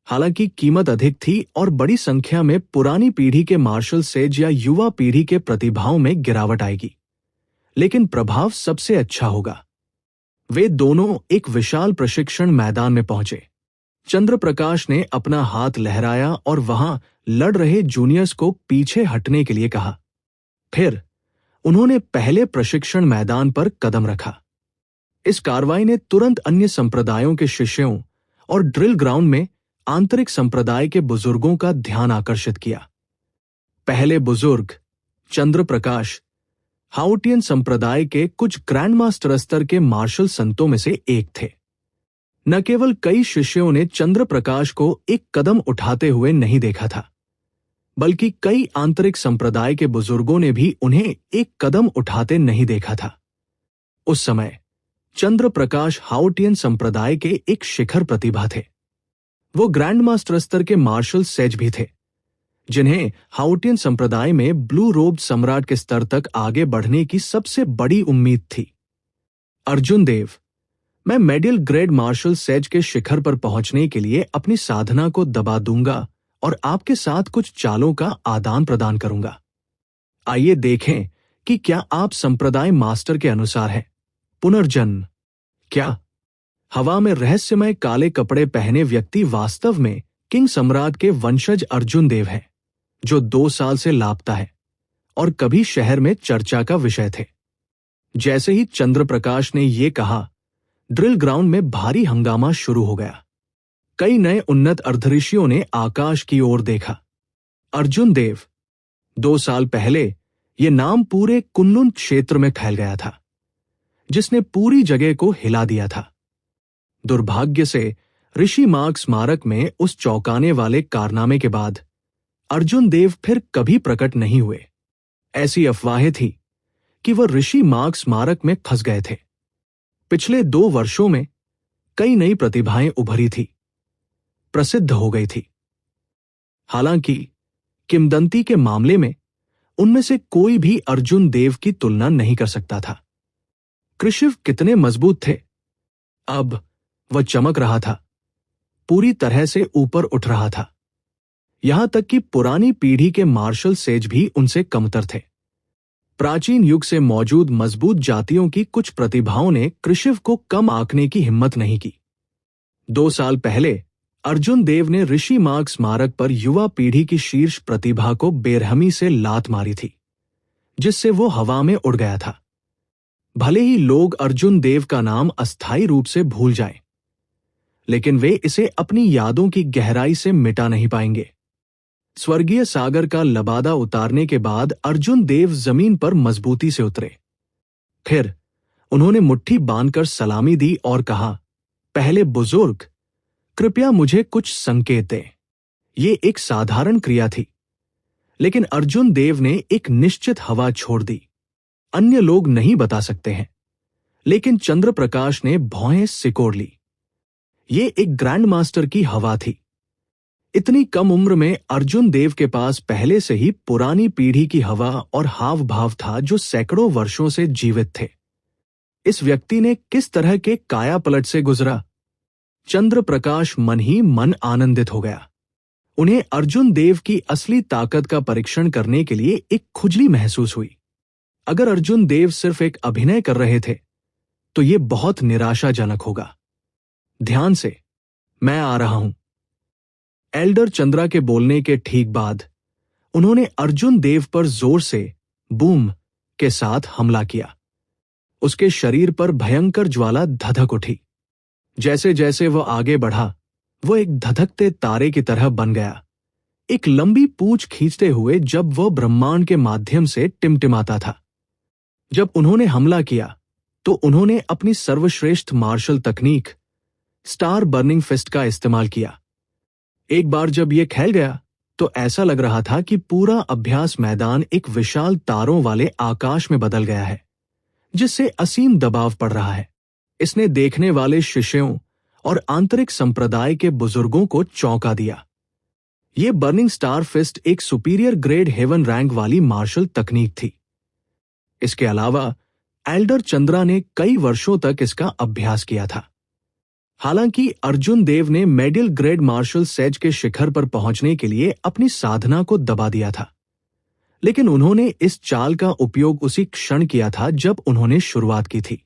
हालांकि कीमत अधिक थी और बड़ी संख्या में पुरानी पीढ़ी के मार्शल सेज या युवा पीढ़ी के प्रतिभाओं में गिरावट आएगी, लेकिन प्रभाव सबसे अच्छा होगा। वे दोनों एक विशाल प्रशिक्षण मैदान में पहुंचे। चंद्रप्रकाश ने अपना हाथ लहराया और वहां लड़ रहे जूनियर्स को पीछे हटने के लिए कहा। फिर उन्होंने पहले प्रशिक्षण मैदान पर कदम रखा। इस कार्रवाई ने तुरंत अन्य संप्रदायों के शिष्यों और ड्रिल ग्राउंड में आंतरिक संप्रदाय के बुजुर्गों का ध्यान आकर्षित किया। पहले बुजुर्ग चंद्रप्रकाश हाउटियन संप्रदाय के कुछ ग्रैंड मास्टर स्तर के मार्शल संतों में से एक थे। न केवल कई शिष्यों ने चंद्रप्रकाश को एक कदम उठाते हुए नहीं देखा था, बल्कि कई आंतरिक संप्रदाय के बुजुर्गों ने भी उन्हें एक कदम उठाते नहीं देखा था। उस समय चंद्रप्रकाश हाउटियन संप्रदाय के एक शिखर प्रतिभा थे। वो ग्रैंड मास्टर स्तर के मार्शल सेज भी थे, जिन्हें हाउटियन संप्रदाय में ब्लू रोब सम्राट के स्तर तक आगे बढ़ने की सबसे बड़ी उम्मीद थी। अर्जुन देव, मैं मेडल ग्रेड मार्शल सेज के शिखर पर पहुंचने के लिए अपनी साधना को दबा दूंगा और आपके साथ कुछ चालों का आदान प्रदान करूंगा। आइए देखें कि क्या आप संप्रदाय मास्टर के अनुसार हैं। पुनर्जन्म। क्या हवा में रहस्यमय काले कपड़े पहने व्यक्ति वास्तव में किंग सम्राट के वंशज अर्जुन देव हैं, जो 2 साल से लापता है और कभी शहर में चर्चा का विषय थे। जैसे ही चंद्रप्रकाश ने यह कहा, ड्रिल ग्राउंड में भारी हंगामा शुरू हो गया। कई नए उन्नत अर्धऋषियों ने आकाश की ओर देखा। अर्जुन देव, 2 साल पहले यह नाम पूरे कुनलुन क्षेत्र में फैल गया था, जिसने पूरी जगह को हिला दिया था। दुर्भाग्य से ऋषि मार्ग स्मारक में उस चौंकाने वाले कारनामे के बाद अर्जुन देव फिर कभी प्रकट नहीं हुए। ऐसी अफवाहें थी कि वह ऋषि मार्ग स्मारक में फंस गए थे। पिछले 2 वर्षों में कई नई प्रतिभाएं उभरी थी, प्रसिद्ध हो गई थी। हालांकि किंवदंती के मामले में उनमें से कोई भी अर्जुन देव की तुलना नहीं कर सकता था। कृशिव कितने मजबूत थे। अब वह चमक रहा था, पूरी तरह से ऊपर उठ रहा था। यहां तक कि पुरानी पीढ़ी के मार्शल सेज भी उनसे कमतर थे। प्राचीन युग से मौजूद मजबूत जातियों की कुछ प्रतिभाओं ने कृशिव को कम आंकने की हिम्मत नहीं की। 2 साल पहले अर्जुन देव ने ऋषि मार्ग स्मारक पर युवा पीढ़ी की शीर्ष प्रतिभा को बेरहमी से लात मारी थी, जिससे वो हवा में उड़ गया था। भले ही लोग अर्जुन देव का नाम अस्थायी रूप से भूल जाएं, लेकिन वे इसे अपनी यादों की गहराई से मिटा नहीं पाएंगे। स्वर्गीय सागर का लबादा उतारने के बाद अर्जुन देव जमीन पर मजबूती से उतरे। फिर उन्होंने मुट्ठी बांधकर सलामी दी और कहा, पहले बुजुर्ग, कृपया मुझे कुछ संकेत दें। ये एक साधारण क्रिया थी, लेकिन अर्जुन देव ने एक निश्चित हवा छोड़ दी। अन्य लोग नहीं बता सकते हैं, लेकिन चंद्रप्रकाश ने भौहें सिकोड़ ली। ये एक ग्रैंड मास्टर की हवा थी। इतनी कम उम्र में अर्जुन देव के पास पहले से ही पुरानी पीढ़ी की हवा और हाव भाव था, जो सैकड़ों वर्षों से जीवित थे। इस व्यक्ति ने किस तरह के काया पलट से गुजरा। चंद्रप्रकाश मन ही मन आनंदित हो गया। उन्हें अर्जुन देव की असली ताकत का परीक्षण करने के लिए एक खुजली महसूस हुई। अगर अर्जुन देव सिर्फ एक अभिनय कर रहे थे तो यह बहुत निराशाजनक होगा। ध्यान से, मैं आ रहा हूं। एल्डर चंद्रा के बोलने के ठीक बाद उन्होंने अर्जुन देव पर जोर से बूम के साथ हमला किया। उसके शरीर पर भयंकर ज्वाला धधक उठी। जैसे जैसे वह आगे बढ़ा, वह एक धधकते तारे की तरह बन गया, एक लंबी पूंछ खींचते हुए जब वह ब्रह्मांड के माध्यम से टिमटिमाता था। जब उन्होंने हमला किया तो उन्होंने अपनी सर्वश्रेष्ठ मार्शल तकनीक स्टार बर्निंग फिस्ट का इस्तेमाल किया। एक बार जब यह खेल गया तो ऐसा लग रहा था कि पूरा अभ्यास मैदान एक विशाल तारों वाले आकाश में बदल गया है, जिससे असीम दबाव पड़ रहा है। इसने देखने वाले शिष्यों और आंतरिक संप्रदाय के बुजुर्गों को चौंका दिया। यह बर्निंग स्टार फिस्ट एक सुपीरियर ग्रेड हेवन रैंक वाली मार्शल तकनीक थी। इसके अलावा एल्डर चंद्रा ने कई वर्षों तक इसका अभ्यास किया था। हालांकि अर्जुन देव ने मेडल ग्रेड मार्शल सेज के शिखर पर पहुंचने के लिए अपनी साधना को दबा दिया था, लेकिन उन्होंने इस चाल का उपयोग उसी क्षण किया था जब उन्होंने शुरुआत की थी।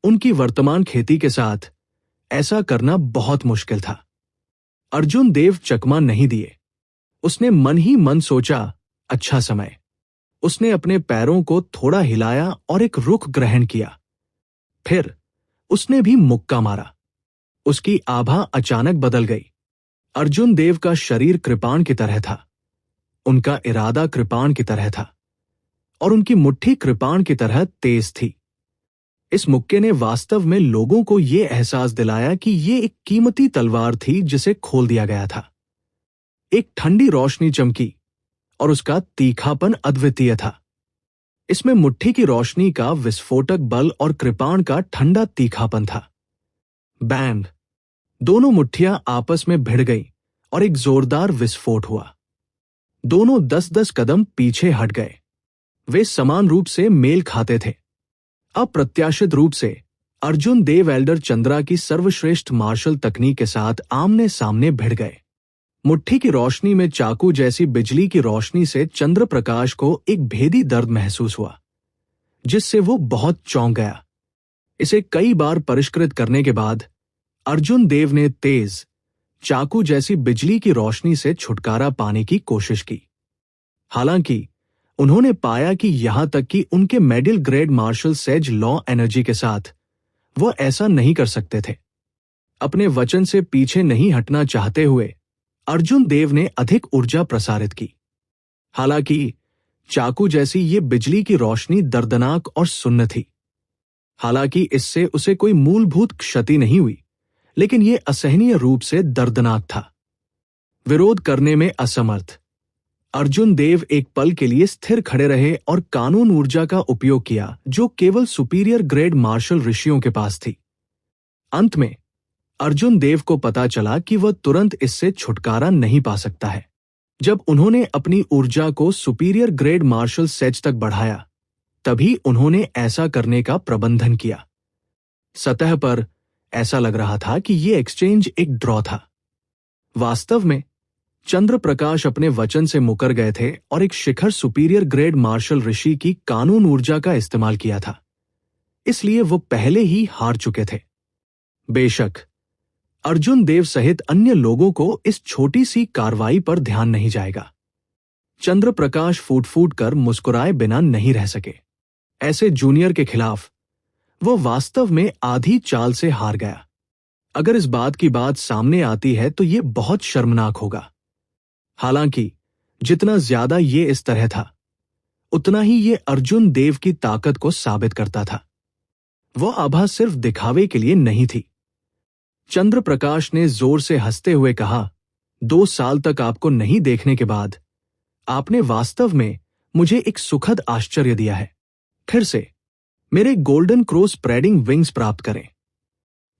उनकी वर्तमान खेती के साथ ऐसा करना बहुत मुश्किल था। अर्जुन देव चकमा नहीं दिए। उसने मन ही मन सोचा, अच्छा समय। उसने अपने पैरों को थोड़ा हिलाया और एक रुख ग्रहण किया। फिर उसने भी मुक्का मारा। उसकी आभा अचानक बदल गई। अर्जुन देव का शरीर कृपाण की तरह था, उनका इरादा कृपाण की तरह था, और उनकी मुट्ठी कृपाण की तरह तेज थी। इस मुक्के ने वास्तव में लोगों को यह एहसास दिलाया कि यह एक कीमती तलवार थी जिसे खोल दिया गया था। एक ठंडी रोशनी चमकी और उसका तीखापन अद्वितीय था। इसमें मुट्ठी की रोशनी का विस्फोटक बल और कृपाण का ठंडा तीखापन था। बैंग! दोनों मुट्ठियां आपस में भिड़ गईं और एक जोरदार विस्फोट हुआ। दोनों 10-10 कदम पीछे हट गए। वे समान रूप से मेल खाते थे। अप्रत्याशित रूप से अर्जुन देव एल्डर चंद्रा की सर्वश्रेष्ठ मार्शल तकनीक के साथ आमने सामने भिड़ गए। मुट्ठी की रोशनी में चाकू जैसी बिजली की रोशनी से चंद्र प्रकाश को एक भेदी दर्द महसूस हुआ, जिससे वो बहुत चौंक गया। इसे कई बार परिष्कृत करने के बाद अर्जुन देव ने तेज चाकू जैसी बिजली की रोशनी से छुटकारा पाने की कोशिश की। हालांकि उन्होंने पाया कि यहां तक कि उनके medal grade marshal sage law energy के साथ वो ऐसा नहीं कर सकते थे। अपने वचन से पीछे नहीं हटना चाहते हुए अर्जुन देव ने अधिक ऊर्जा प्रसारित की। हालांकि चाकू जैसी ये बिजली की रोशनी दर्दनाक और सुन्न थी। हालांकि इससे उसे कोई मूलभूत क्षति नहीं हुई, लेकिन यह असहनीय रूप से दर्दनाक था। विरोध करने में असमर्थ अर्जुन देव एक पल के लिए स्थिर खड़े रहे और कानून ऊर्जा का उपयोग किया जो केवल सुपीरियर ग्रेड मार्शल ऋषियों के पास थी। अंत में अर्जुन देव को पता चला कि वह तुरंत इससे छुटकारा नहीं पा सकता है। जब उन्होंने अपनी ऊर्जा को सुपीरियर ग्रेड मार्शल सेज तक बढ़ाया, तभी उन्होंने ऐसा करने का प्रबंधन किया। सतह पर ऐसा लग रहा था कि यह एक्सचेंज एक ड्रॉ था। वास्तव में चंद्र प्रकाश अपने वचन से मुकर गए थे और एक शिखर सुपीरियर ग्रेड मार्शल ऋषि की कानून ऊर्जा का इस्तेमाल किया था, इसलिए वो पहले ही हार चुके थे। बेशक अर्जुन देव सहित अन्य लोगों को इस छोटी सी कार्रवाई पर ध्यान नहीं जाएगा। चंद्र प्रकाश फूट फूट कर मुस्कुराए बिना नहीं रह सके। ऐसे जूनियर के खिलाफ वो वास्तव में आधी चाल से हार गया। अगर इस बात की बात सामने आती है तो ये बहुत शर्मनाक होगा। हालांकि जितना ज्यादा ये इस तरह था, उतना ही ये अर्जुन देव की ताकत को साबित करता था। वह आभा सिर्फ दिखावे के लिए नहीं थी। चंद्र प्रकाश ने जोर से हंसते हुए कहा, 2 साल तक आपको नहीं देखने के बाद आपने वास्तव में मुझे एक सुखद आश्चर्य दिया है। फिर से मेरे गोल्डन क्रो स्प्रेडिंग विंग्स प्राप्त करें।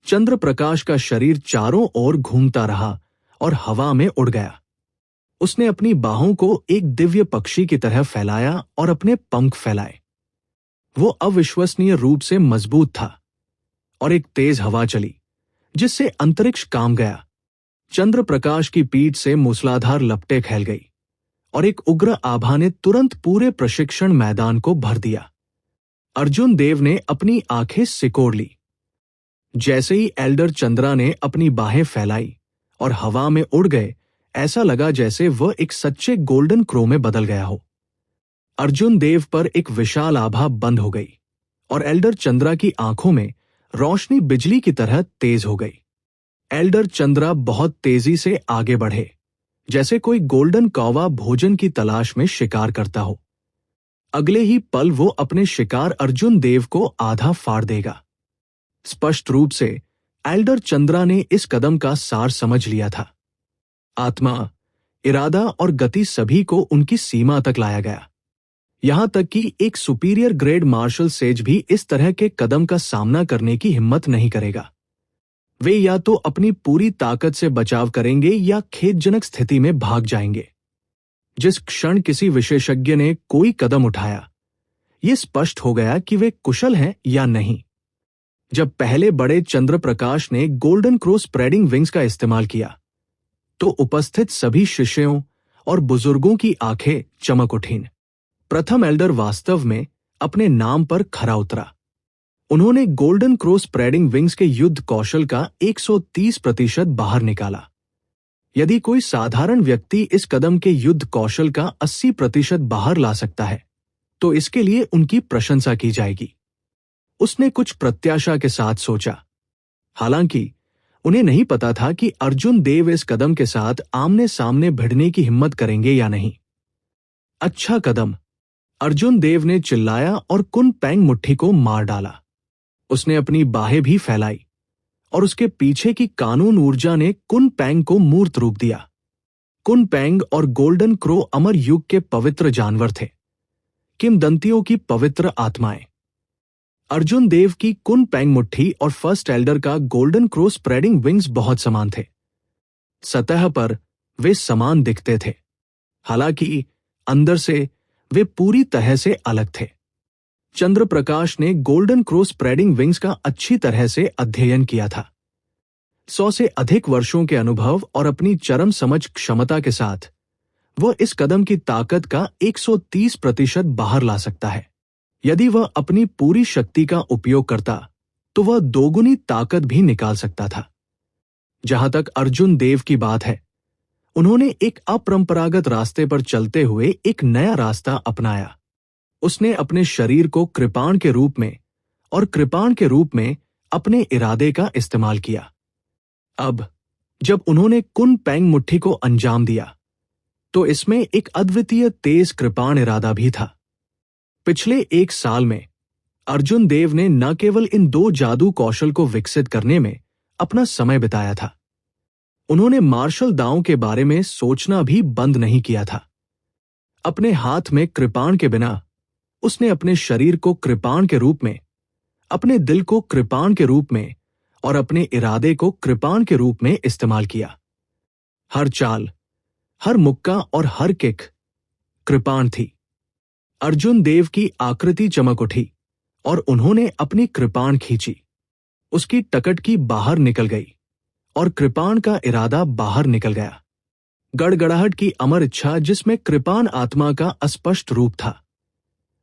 चंद्र प्रकाश का शरीर चारों ओर घूमता रहा और हवा में उड़ गया। उसने अपनी बाहों को एक दिव्य पक्षी की तरह फैलाया और अपने पंख फैलाए। वो अविश्वसनीय रूप से मजबूत था और एक तेज हवा चली, जिससे अंतरिक्ष काम गया। चंद्र प्रकाश की पीठ से मूसलाधार लपटें फैल गई और एक उग्र आभा ने तुरंत पूरे प्रशिक्षण मैदान को भर दिया। अर्जुन देव ने अपनी आंखें सिकोड़ ली। जैसे ही एल्डर चंद्रा ने अपनी बाहें फैलाई और हवा में उड़ गए, ऐसा लगा जैसे वह एक सच्चे गोल्डन क्रो में बदल गया हो। अर्जुन देव पर एक विशाल आभा बंद हो गई और एल्डर चंद्रा की आंखों में रोशनी बिजली की तरह तेज हो गई। एल्डर चंद्रा बहुत तेजी से आगे बढ़े, जैसे कोई गोल्डन कौवा भोजन की तलाश में शिकार करता हो। अगले ही पल वो अपने शिकार अर्जुन देव को आधा फाड़ देगा। स्पष्ट रूप से एल्डर चंद्रा ने इस कदम का सार समझ लिया था। आत्मा, इरादा और गति सभी को उनकी सीमा तक लाया गया। यहां तक कि एक सुपीरियर ग्रेड मार्शल सेज भी इस तरह के कदम का सामना करने की हिम्मत नहीं करेगा। वे या तो अपनी पूरी ताकत से बचाव करेंगे या खेदजनक स्थिति में भाग जाएंगे। जिस क्षण किसी विशेषज्ञ ने कोई कदम उठाया, यह स्पष्ट हो गया कि वे कुशल हैं या नहीं। जब पहले बड़े चंद्र प्रकाश ने गोल्डन क्रो स्प्रेडिंग विंग्स का इस्तेमाल किया, तो उपस्थित सभी शिष्यों और बुजुर्गों की आंखें चमक उठीं। प्रथम एल्डर वास्तव में अपने नाम पर खरा उतरा। उन्होंने गोल्डन क्रो स्प्रेडिंग विंग्स के युद्ध कौशल का 130% बाहर निकाला। यदि कोई साधारण व्यक्ति इस कदम के युद्ध कौशल का 80% बाहर ला सकता है, तो इसके लिए उनकी प्रशंसा की जाएगी। उसने कुछ प्रत्याशा के साथ सोचा। हालांकि उन्हें नहीं पता था कि अर्जुन देव इस कदम के साथ आमने सामने भिड़ने की हिम्मत करेंगे या नहीं। अच्छा कदम, अर्जुन देव ने चिल्लाया और कुन पैंग मुट्ठी को मार डाला। उसने अपनी बाहें भी फैलाई और उसके पीछे की कानून ऊर्जा ने कुन पैंग को मूर्त रूप दिया। कुन पैंग और गोल्डन क्रो अमर युग के पवित्र जानवर थे, किंवदंतियों की पवित्र आत्माएं। अर्जुन देव की कुन पैंग मुट्ठी और फर्स्ट एल्डर का गोल्डन क्रो स्प्रेडिंग विंग्स बहुत समान थे। सतह पर वे समान दिखते थे, हालांकि अंदर से वे पूरी तरह से अलग थे। चंद्र प्रकाश ने गोल्डन क्रो स्प्रेडिंग विंग्स का अच्छी तरह से अध्ययन किया था। 100 से अधिक वर्षों के अनुभव और अपनी चरम समझ क्षमता के साथ वह इस कदम की ताकत का 130% बाहर ला सकता है। यदि वह अपनी पूरी शक्ति का उपयोग करता, तो वह दोगुनी ताकत भी निकाल सकता था। जहां तक अर्जुन देव की बात है, उन्होंने एक अपरंपरागत रास्ते पर चलते हुए एक नया रास्ता अपनाया। उसने अपने शरीर को कृपाण के रूप में और कृपाण के रूप में अपने इरादे का इस्तेमाल किया। अब जब उन्होंने कुन पैंग मुट्ठी को अंजाम दिया, तो इसमें एक अद्वितीय तेज कृपाण इरादा भी था। पिछले 1 साल में अर्जुन देव ने न केवल इन 2 जादू कौशल को विकसित करने में अपना समय बिताया था, उन्होंने मार्शल दांव के बारे में सोचना भी बंद नहीं किया था। अपने हाथ में कृपाण के बिना उसने अपने शरीर को कृपाण के रूप में, अपने दिल को कृपाण के रूप में और अपने इरादे को कृपाण के रूप में इस्तेमाल किया। हर चाल, हर मुक्का और हर किक कृपाण थी। अर्जुन देव की आकृति चमक उठी और उन्होंने अपनी कृपाण खींची। उसकी टकटकी बाहर निकल गई और कृपाण का इरादा बाहर निकल गया। गड़गड़ाहट की अमर इच्छा जिसमें कृपाण आत्मा का अस्पष्ट रूप था,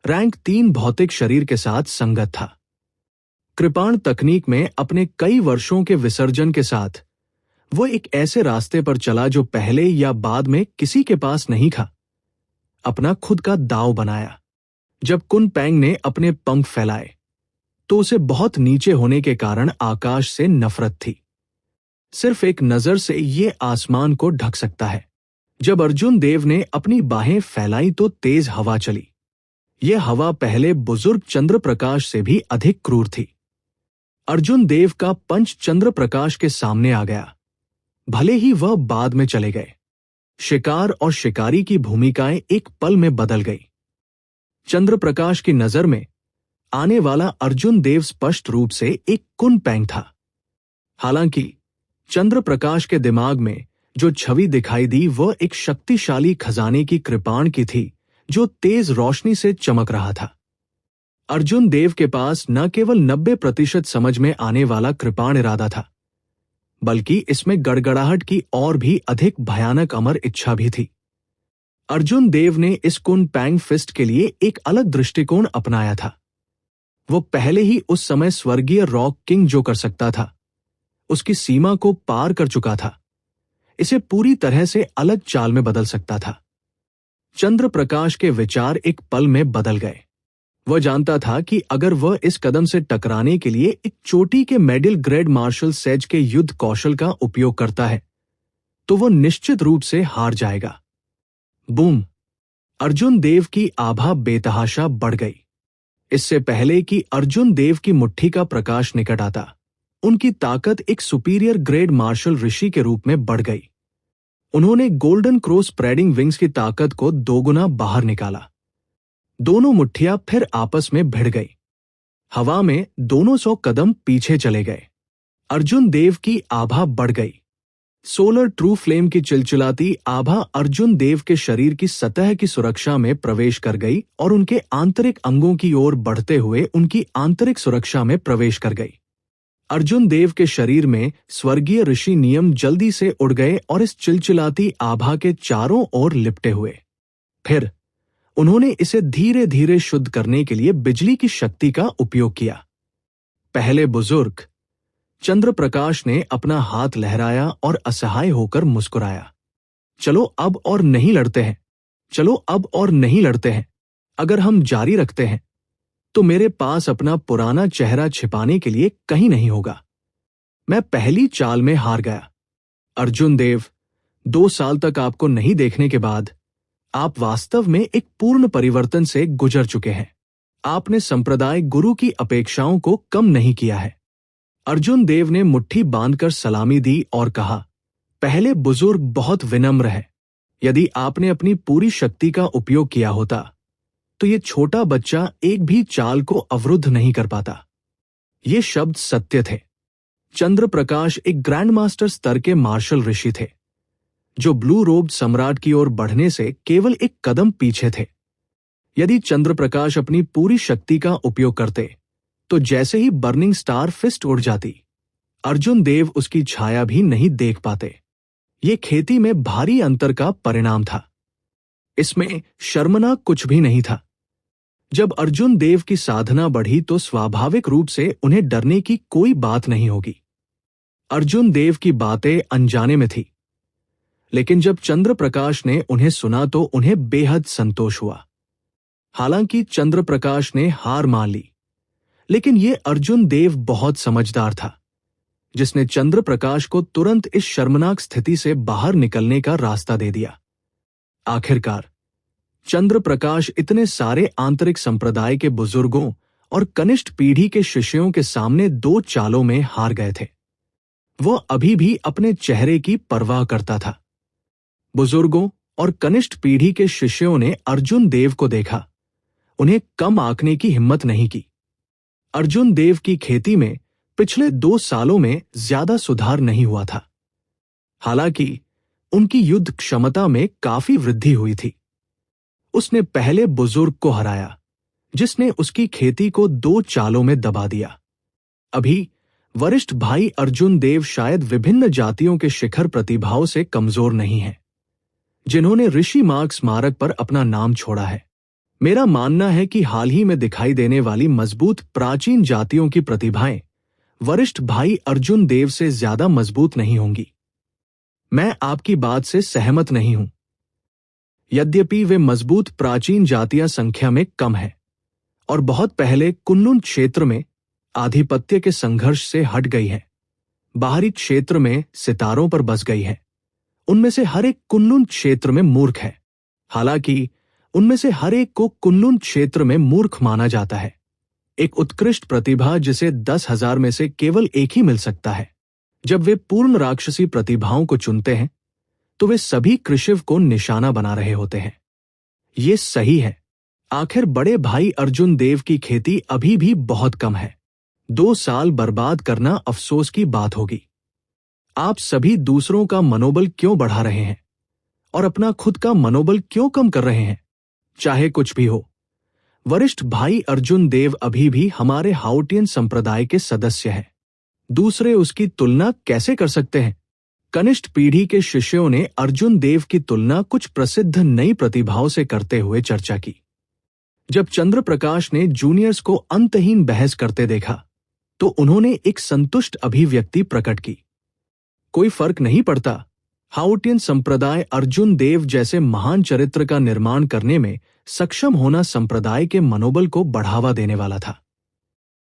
रैंक 3 भौतिक शरीर के साथ संगत था। कृपाण तकनीक में अपने कई वर्षों के विसर्जन के साथ वो एक ऐसे रास्ते पर चला जो पहले या बाद में किसी के पास नहीं था। अपना खुद का दांव बनाया। जब कुन पैंग ने अपने पंख फैलाए, तो उसे बहुत नीचे होने के कारण आकाश से नफरत थी। सिर्फ एक नजर से ये आसमान को ढक सकता है। जब अर्जुन देव ने अपनी बाहें फैलाई तो तेज हवा चली। यह हवा पहले बुजुर्ग चंद्र प्रकाश से भी अधिक क्रूर थी। अर्जुन देव का पंच चंद्र प्रकाश के सामने आ गया, भले ही वह बाद में चले गए। शिकार और शिकारी की भूमिकाएं एक पल में बदल गई। चंद्र प्रकाश की नजर में आने वाला अर्जुन देव स्पष्ट रूप से एक कुन पैंग था। हालांकि चंद्र प्रकाश के दिमाग में जो छवि दिखाई दी वह एक शक्तिशाली खजाने की कृपाण की थी जो तेज रोशनी से चमक रहा था। अर्जुन देव के पास न केवल 90% समझ में आने वाला कृपाण इरादा था, बल्कि इसमें गड़गड़ाहट की और भी अधिक भयानक अमर इच्छा भी थी। अर्जुन देव ने इस कुन पैंग फिस्ट के लिए एक अलग दृष्टिकोण अपनाया था। वो पहले ही उस समय स्वर्गीय रॉक किंग जो कर सकता था, उसकी सीमा को पार कर चुका था। इसे पूरी तरह से अलग चाल में बदल सकता था। चंद्र प्रकाश के विचार एक पल में बदल गए। वह जानता था कि अगर वह इस कदम से टकराने के लिए एक चोटी के मिडिल ग्रेड मार्शल सेज के युद्ध कौशल का उपयोग करता है, तो वह निश्चित रूप से हार जाएगा। बूम! अर्जुन देव की आभा बेतहाशा बढ़ गई। इससे पहले कि अर्जुन देव की मुट्ठी का प्रकाश निकट आता, उनकी ताकत एक सुपीरियर ग्रेड मार्शल ऋषि के रूप में बढ़ गई। उन्होंने गोल्डन क्रो स्प्रेडिंग विंग्स की ताकत को दोगुना बाहर निकाला। दोनों मुट्ठियां फिर आपस में भिड़ गई। हवा में दोनों 100 कदम पीछे चले गए। अर्जुन देव की आभा बढ़ गई। सोलर ट्रू फ्लेम की चिलचिलाती आभा अर्जुन देव के शरीर की सतह की सुरक्षा में प्रवेश कर गई और उनके आंतरिक अंगों की ओर बढ़ते हुए उनकी आंतरिक सुरक्षा में प्रवेश कर गई। अर्जुन देव के शरीर में स्वर्गीय ऋषि नियम जल्दी से उड़ गए और इस चिलचिलाती आभा के चारों ओर लिपटे हुए। फिर उन्होंने इसे धीरे धीरे शुद्ध करने के लिए बिजली की शक्ति का उपयोग किया। पहले बुजुर्ग चंद्र प्रकाश ने अपना हाथ लहराया और असहाय होकर मुस्कुराया। चलो अब और नहीं लड़ते हैं, चलो अब और नहीं लड़ते हैं। अगर हम जारी रखते हैं तो मेरे पास अपना पुराना चेहरा छिपाने के लिए कहीं नहीं होगा। मैं पहली चाल में हार गया। अर्जुन देव, 2 साल तक आपको नहीं देखने के बाद आप वास्तव में एक पूर्ण परिवर्तन से गुजर चुके हैं। आपने संप्रदाय गुरु की अपेक्षाओं को कम नहीं किया है। अर्जुन देव ने मुट्ठी बांधकर सलामी दी और कहा, पहले बुजुर्ग बहुत विनम्र है। यदि आपने अपनी पूरी शक्ति का उपयोग किया होता तो ये छोटा बच्चा एक भी चाल को अवरुद्ध नहीं कर पाता। ये शब्द सत्य थे। चंद्र प्रकाश एक ग्रैंड मास्टर स्तर के मार्शल ऋषि थे, जो ब्लू रोब्ड सम्राट की ओर बढ़ने से केवल एक कदम पीछे थे। यदि चंद्र प्रकाश अपनी पूरी शक्ति का उपयोग करते तो जैसे ही बर्निंग स्टार फिस्ट उड़ जाती, अर्जुन देव उसकी छाया भी नहीं देख पाते। ये खेती में भारी अंतर का परिणाम था। इसमें शर्मनाक कुछ भी नहीं था। जब अर्जुन देव की साधना बढ़ी तो स्वाभाविक रूप से उन्हें डरने की कोई बात नहीं होगी। अर्जुन देव की बातें अनजाने में थी, लेकिन जब चंद्र प्रकाश ने उन्हें सुना तो उन्हें बेहद संतोष हुआ। हालांकि चंद्र प्रकाश ने हार मान ली, लेकिन ये अर्जुन देव बहुत समझदार था, जिसने चंद्र प्रकाश को तुरंत इस शर्मनाक स्थिति से बाहर निकलने का रास्ता दे दिया। आखिरकार चंद्र प्रकाश इतने सारे आंतरिक संप्रदाय के बुजुर्गों और कनिष्ठ पीढ़ी के शिष्यों के सामने 2 चालों में हार गए थे। वह अभी भी अपने चेहरे की परवाह करता था। बुजुर्गों और कनिष्ठ पीढ़ी के शिष्यों ने अर्जुन देव को देखा, उन्हें कम आंकने की हिम्मत नहीं की। अर्जुन देव की खेती में पिछले 2 सालों में ज्यादा सुधार नहीं हुआ था। हालांकि उनकी युद्ध क्षमता में काफी वृद्धि हुई थी। उसने पहले बुजुर्ग को हराया, जिसने उसकी खेती को 2 चालों में दबा दिया। अभी वरिष्ठ भाई अर्जुन देव शायद विभिन्न जातियों के शिखर प्रतिभाओं से कमजोर नहीं हैं, जिन्होंने ऋषि मार्ग स्मारक पर अपना नाम छोड़ा है। मेरा मानना है कि हाल ही में दिखाई देने वाली मजबूत प्राचीन जातियों की प्रतिभाएं वरिष्ठ भाई अर्जुन देव से ज्यादा मजबूत नहीं होंगी। मैं आपकी बात से सहमत नहीं हूं। यद्यपि वे मजबूत प्राचीन जातियां संख्या में कम हैं और बहुत पहले कुनलुन क्षेत्र में आधिपत्य के संघर्ष से हट गई हैं, बाहरी क्षेत्र में सितारों पर बस गई है। उनमें से हर एक कुनलुन क्षेत्र में मूर्ख है। हालांकि उनमें से हर एक को कुनलुन क्षेत्र में मूर्ख माना जाता है। एक उत्कृष्ट प्रतिभा जिसे 10,000 में से केवल एक ही मिल सकता है। जब वे पूर्ण राक्षसी प्रतिभाओं को चुनते हैं तो वे सभी कृशिव को निशाना बना रहे होते हैं। ये सही है। आखिर बड़े भाई अर्जुन देव की खेती अभी भी बहुत कम है। 2 साल बर्बाद करना अफसोस की बात होगी। आप सभी दूसरों का मनोबल क्यों बढ़ा रहे हैं और अपना खुद का मनोबल क्यों कम कर रहे हैं? चाहे कुछ भी हो, वरिष्ठ भाई अर्जुन देव अभी भी हमारे हाउटियन संप्रदाय के सदस्य हैं। दूसरे उसकी तुलना कैसे कर सकते हैं? कनिष्ठ पीढ़ी के शिष्यों ने अर्जुन देव की तुलना कुछ प्रसिद्ध नई प्रतिभाओं से करते हुए चर्चा की। जब चंद्र प्रकाश ने जूनियर्स को अंतहीन बहस करते देखा तो उन्होंने एक संतुष्ट अभिव्यक्ति प्रकट की। कोई फर्क नहीं पड़ता, हाउटियन संप्रदाय अर्जुन देव जैसे महान चरित्र का निर्माण करने में सक्षम होना संप्रदाय के मनोबल को बढ़ावा देने वाला था।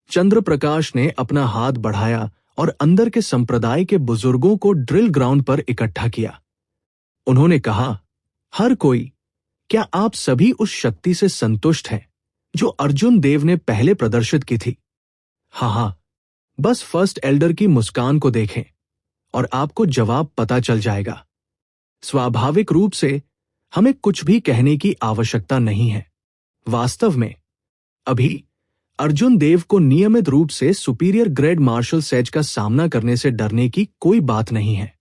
चंद्र प्रकाश ने अपना हाथ बढ़ाया और अंदर के संप्रदाय के बुजुर्गों को ड्रिल ग्राउंड पर इकट्ठा किया। उन्होंने कहा, हर कोई, क्या आप सभी उस शक्ति से संतुष्ट हैं जो अर्जुन देव ने पहले प्रदर्शित की थी? हाँ, बस फर्स्ट एल्डर की मुस्कान को देखें और आपको जवाब पता चल जाएगा। स्वाभाविक रूप से हमें कुछ भी कहने की आवश्यकता नहीं है। वास्तव में अभी अर्जुन देव को नियमित रूप से सुपीरियर ग्रेड मार्शल सेज का सामना करने से डरने की कोई बात नहीं है।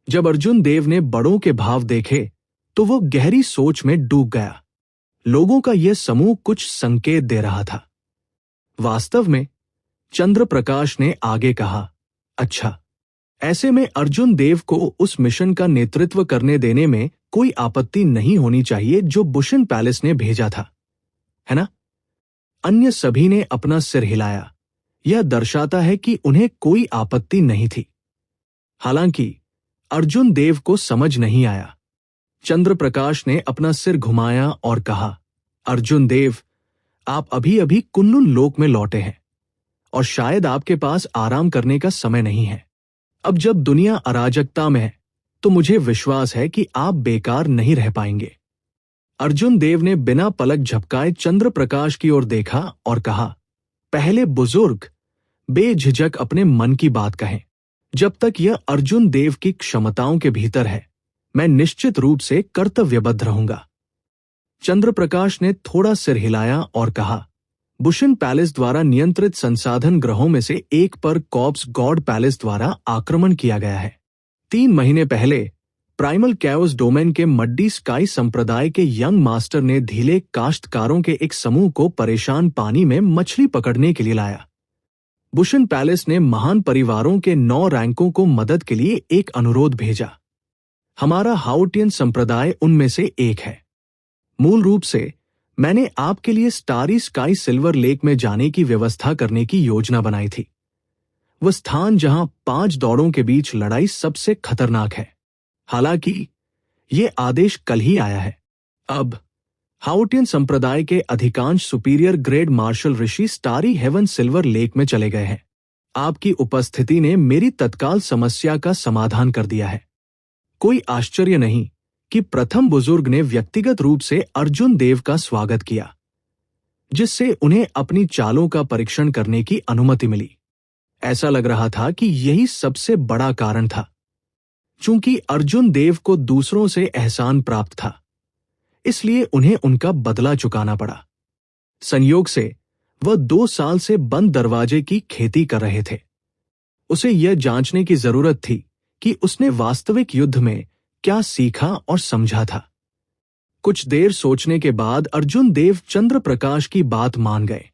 जब अर्जुन देव ने बड़ों के भाव देखे तो वो गहरी सोच में डूब गया। लोगों का यह समूह कुछ संकेत दे रहा था। वास्तव में चंद्र प्रकाश ने आगे कहा, अच्छा, ऐसे में अर्जुन देव को उस मिशन का नेतृत्व करने देने में कोई आपत्ति नहीं होनी चाहिए जो बुशन पैलेस ने भेजा था, है ना? अन्य सभी ने अपना सिर हिलाया। यह दर्शाता है कि उन्हें कोई आपत्ति नहीं थी। हालांकि अर्जुन देव को समझ नहीं आया। चंद्र प्रकाश ने अपना सिर घुमाया और कहा, अर्जुन देव, आप अभी अभी कुन्नुन लोक में लौटे हैं और शायद आपके पास आराम करने का समय नहीं है। अब जब दुनिया अराजकता में है तो मुझे विश्वास है कि आप बेकार नहीं रह पाएंगे। अर्जुन देव ने बिना पलक झपकाए चंद्र प्रकाश की ओर देखा और कहा, पहले बुजुर्ग बेझिझक अपने मन की बात कहें। जब तक यह अर्जुन देव की क्षमताओं के भीतर है, मैं निश्चित रूप से कर्तव्यबद्ध रहूंगा। चंद्र प्रकाश ने थोड़ा सिर हिलाया और कहा, बुशन पैलेस द्वारा नियंत्रित संसाधन ग्रहों में से एक पर कॉर्प्स गॉड पैलेस द्वारा आक्रमण किया गया है। 3 महीने पहले प्राइमल कैओस डोमेन के मड्डी स्काई संप्रदाय के यंग मास्टर ने ढीले काश्तकारों के एक समूह को परेशान पानी में मछली पकड़ने के लिए लाया। बुशन पैलेस ने महान परिवारों के 9 रैंकों को मदद के लिए एक अनुरोध भेजा। हमारा हाउटियन संप्रदाय उनमें से एक है। मूल रूप से मैंने आपके लिए स्टारी स्काई सिल्वर लेक में जाने की व्यवस्था करने की योजना बनाई थी। वह स्थान जहां 5 दौड़ों के बीच लड़ाई सबसे खतरनाक है। हालांकि यह आदेश कल ही आया है। अब हाउटियन संप्रदाय के अधिकांश सुपीरियर ग्रेड मार्शल ऋषि स्टारी हेवन सिल्वर लेक में चले गए हैं। आपकी उपस्थिति ने मेरी तत्काल समस्या का समाधान कर दिया है। कोई आश्चर्य नहीं कि प्रथम बुजुर्ग ने व्यक्तिगत रूप से अर्जुन देव का स्वागत किया, जिससे उन्हें अपनी चालों का परीक्षण करने की अनुमति मिली। ऐसा लग रहा था कि यही सबसे बड़ा कारण था। चूंकि अर्जुन देव को दूसरों से एहसान प्राप्त था, इसलिए उन्हें उनका बदला चुकाना पड़ा। संयोग से वह 2 साल से बंद दरवाजे की खेती कर रहे थे। उसे यह जांचने की जरूरत थी कि उसने वास्तविक युद्ध में क्या सीखा और समझा था। कुछ देर सोचने के बाद अर्जुन देव चंद्र प्रकाश की बात मान गए।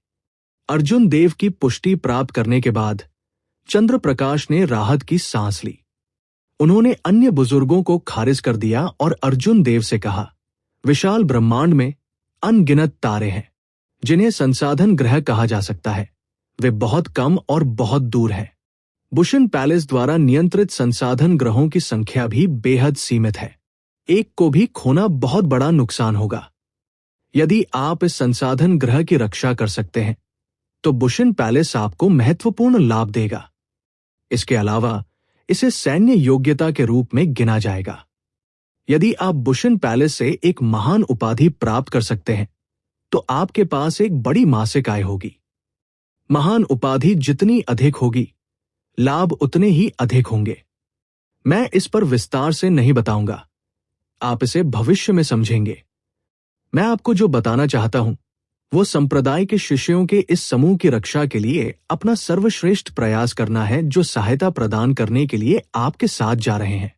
अर्जुन देव की पुष्टि प्राप्त करने के बाद चंद्र प्रकाश ने राहत की सांस ली। उन्होंने अन्य बुजुर्गों को खारिज कर दिया और अर्जुन देव से कहा, विशाल ब्रह्मांड में अनगिनत तारे हैं जिन्हें संसाधन ग्रह कहा जा सकता है। वे बहुत कम और बहुत दूर हैं। बुशन पैलेस द्वारा नियंत्रित संसाधन ग्रहों की संख्या भी बेहद सीमित है। एक को भी खोना बहुत बड़ा नुकसान होगा। यदि आप इस संसाधन ग्रह की रक्षा कर सकते हैं तो बुशन पैलेस आपको महत्वपूर्ण लाभ देगा। इसके अलावा इसे सैन्य योग्यता के रूप में गिना जाएगा। यदि आप बुशन पैलेस से एक महान उपाधि प्राप्त कर सकते हैं तो आपके पास एक बड़ी मासिक आय होगी। महान उपाधि जितनी अधिक होगी, लाभ उतने ही अधिक होंगे। मैं इस पर विस्तार से नहीं बताऊंगा, आप इसे भविष्य में समझेंगे। मैं आपको जो बताना चाहता हूं वो संप्रदाय के शिष्यों के इस समूह की रक्षा के लिए अपना सर्वश्रेष्ठ प्रयास करना है, जो सहायता प्रदान करने के लिए आपके साथ जा रहे हैं।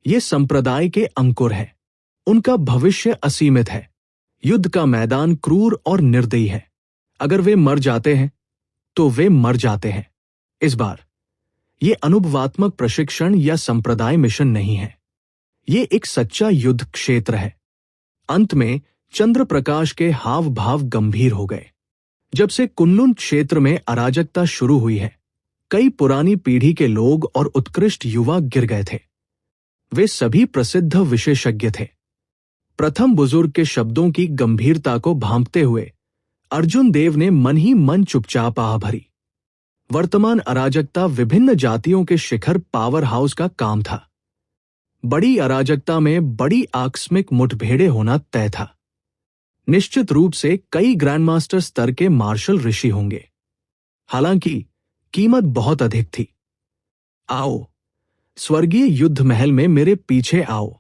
ये संप्रदाय के अंकुर है। उनका भविष्य असीमित है। युद्ध का मैदान क्रूर और निर्दयी है। अगर वे मर जाते हैं तो वे मर जाते हैं। इस बार ये अनुभवात्मक प्रशिक्षण या संप्रदाय मिशन नहीं है। ये एक सच्चा युद्ध क्षेत्र है। अंत में चंद्र प्रकाश के हाव भाव गंभीर हो गए। जब से कुन्नुन क्षेत्र में अराजकता शुरू हुई है, कई पुरानी पीढ़ी के लोग और उत्कृष्ट युवा गिर गए थे। वे सभी प्रसिद्ध विशेषज्ञ थे। प्रथम बुजुर्ग के शब्दों की गंभीरता को भांपते हुए अर्जुन देव ने मन ही मन चुपचाप आह भरी। वर्तमान अराजकता विभिन्न जातियों के शिखर पावर हाउस का काम था। बड़ी अराजकता में बड़ी आकस्मिक मुठभेड़ें होना तय था। निश्चित रूप से कई ग्रैंडमास्टर स्तर के मार्शल ऋषि होंगे। हालांकि कीमत बहुत अधिक थी। आओ, स्वर्गीय युद्ध महल में मेरे पीछे आओ।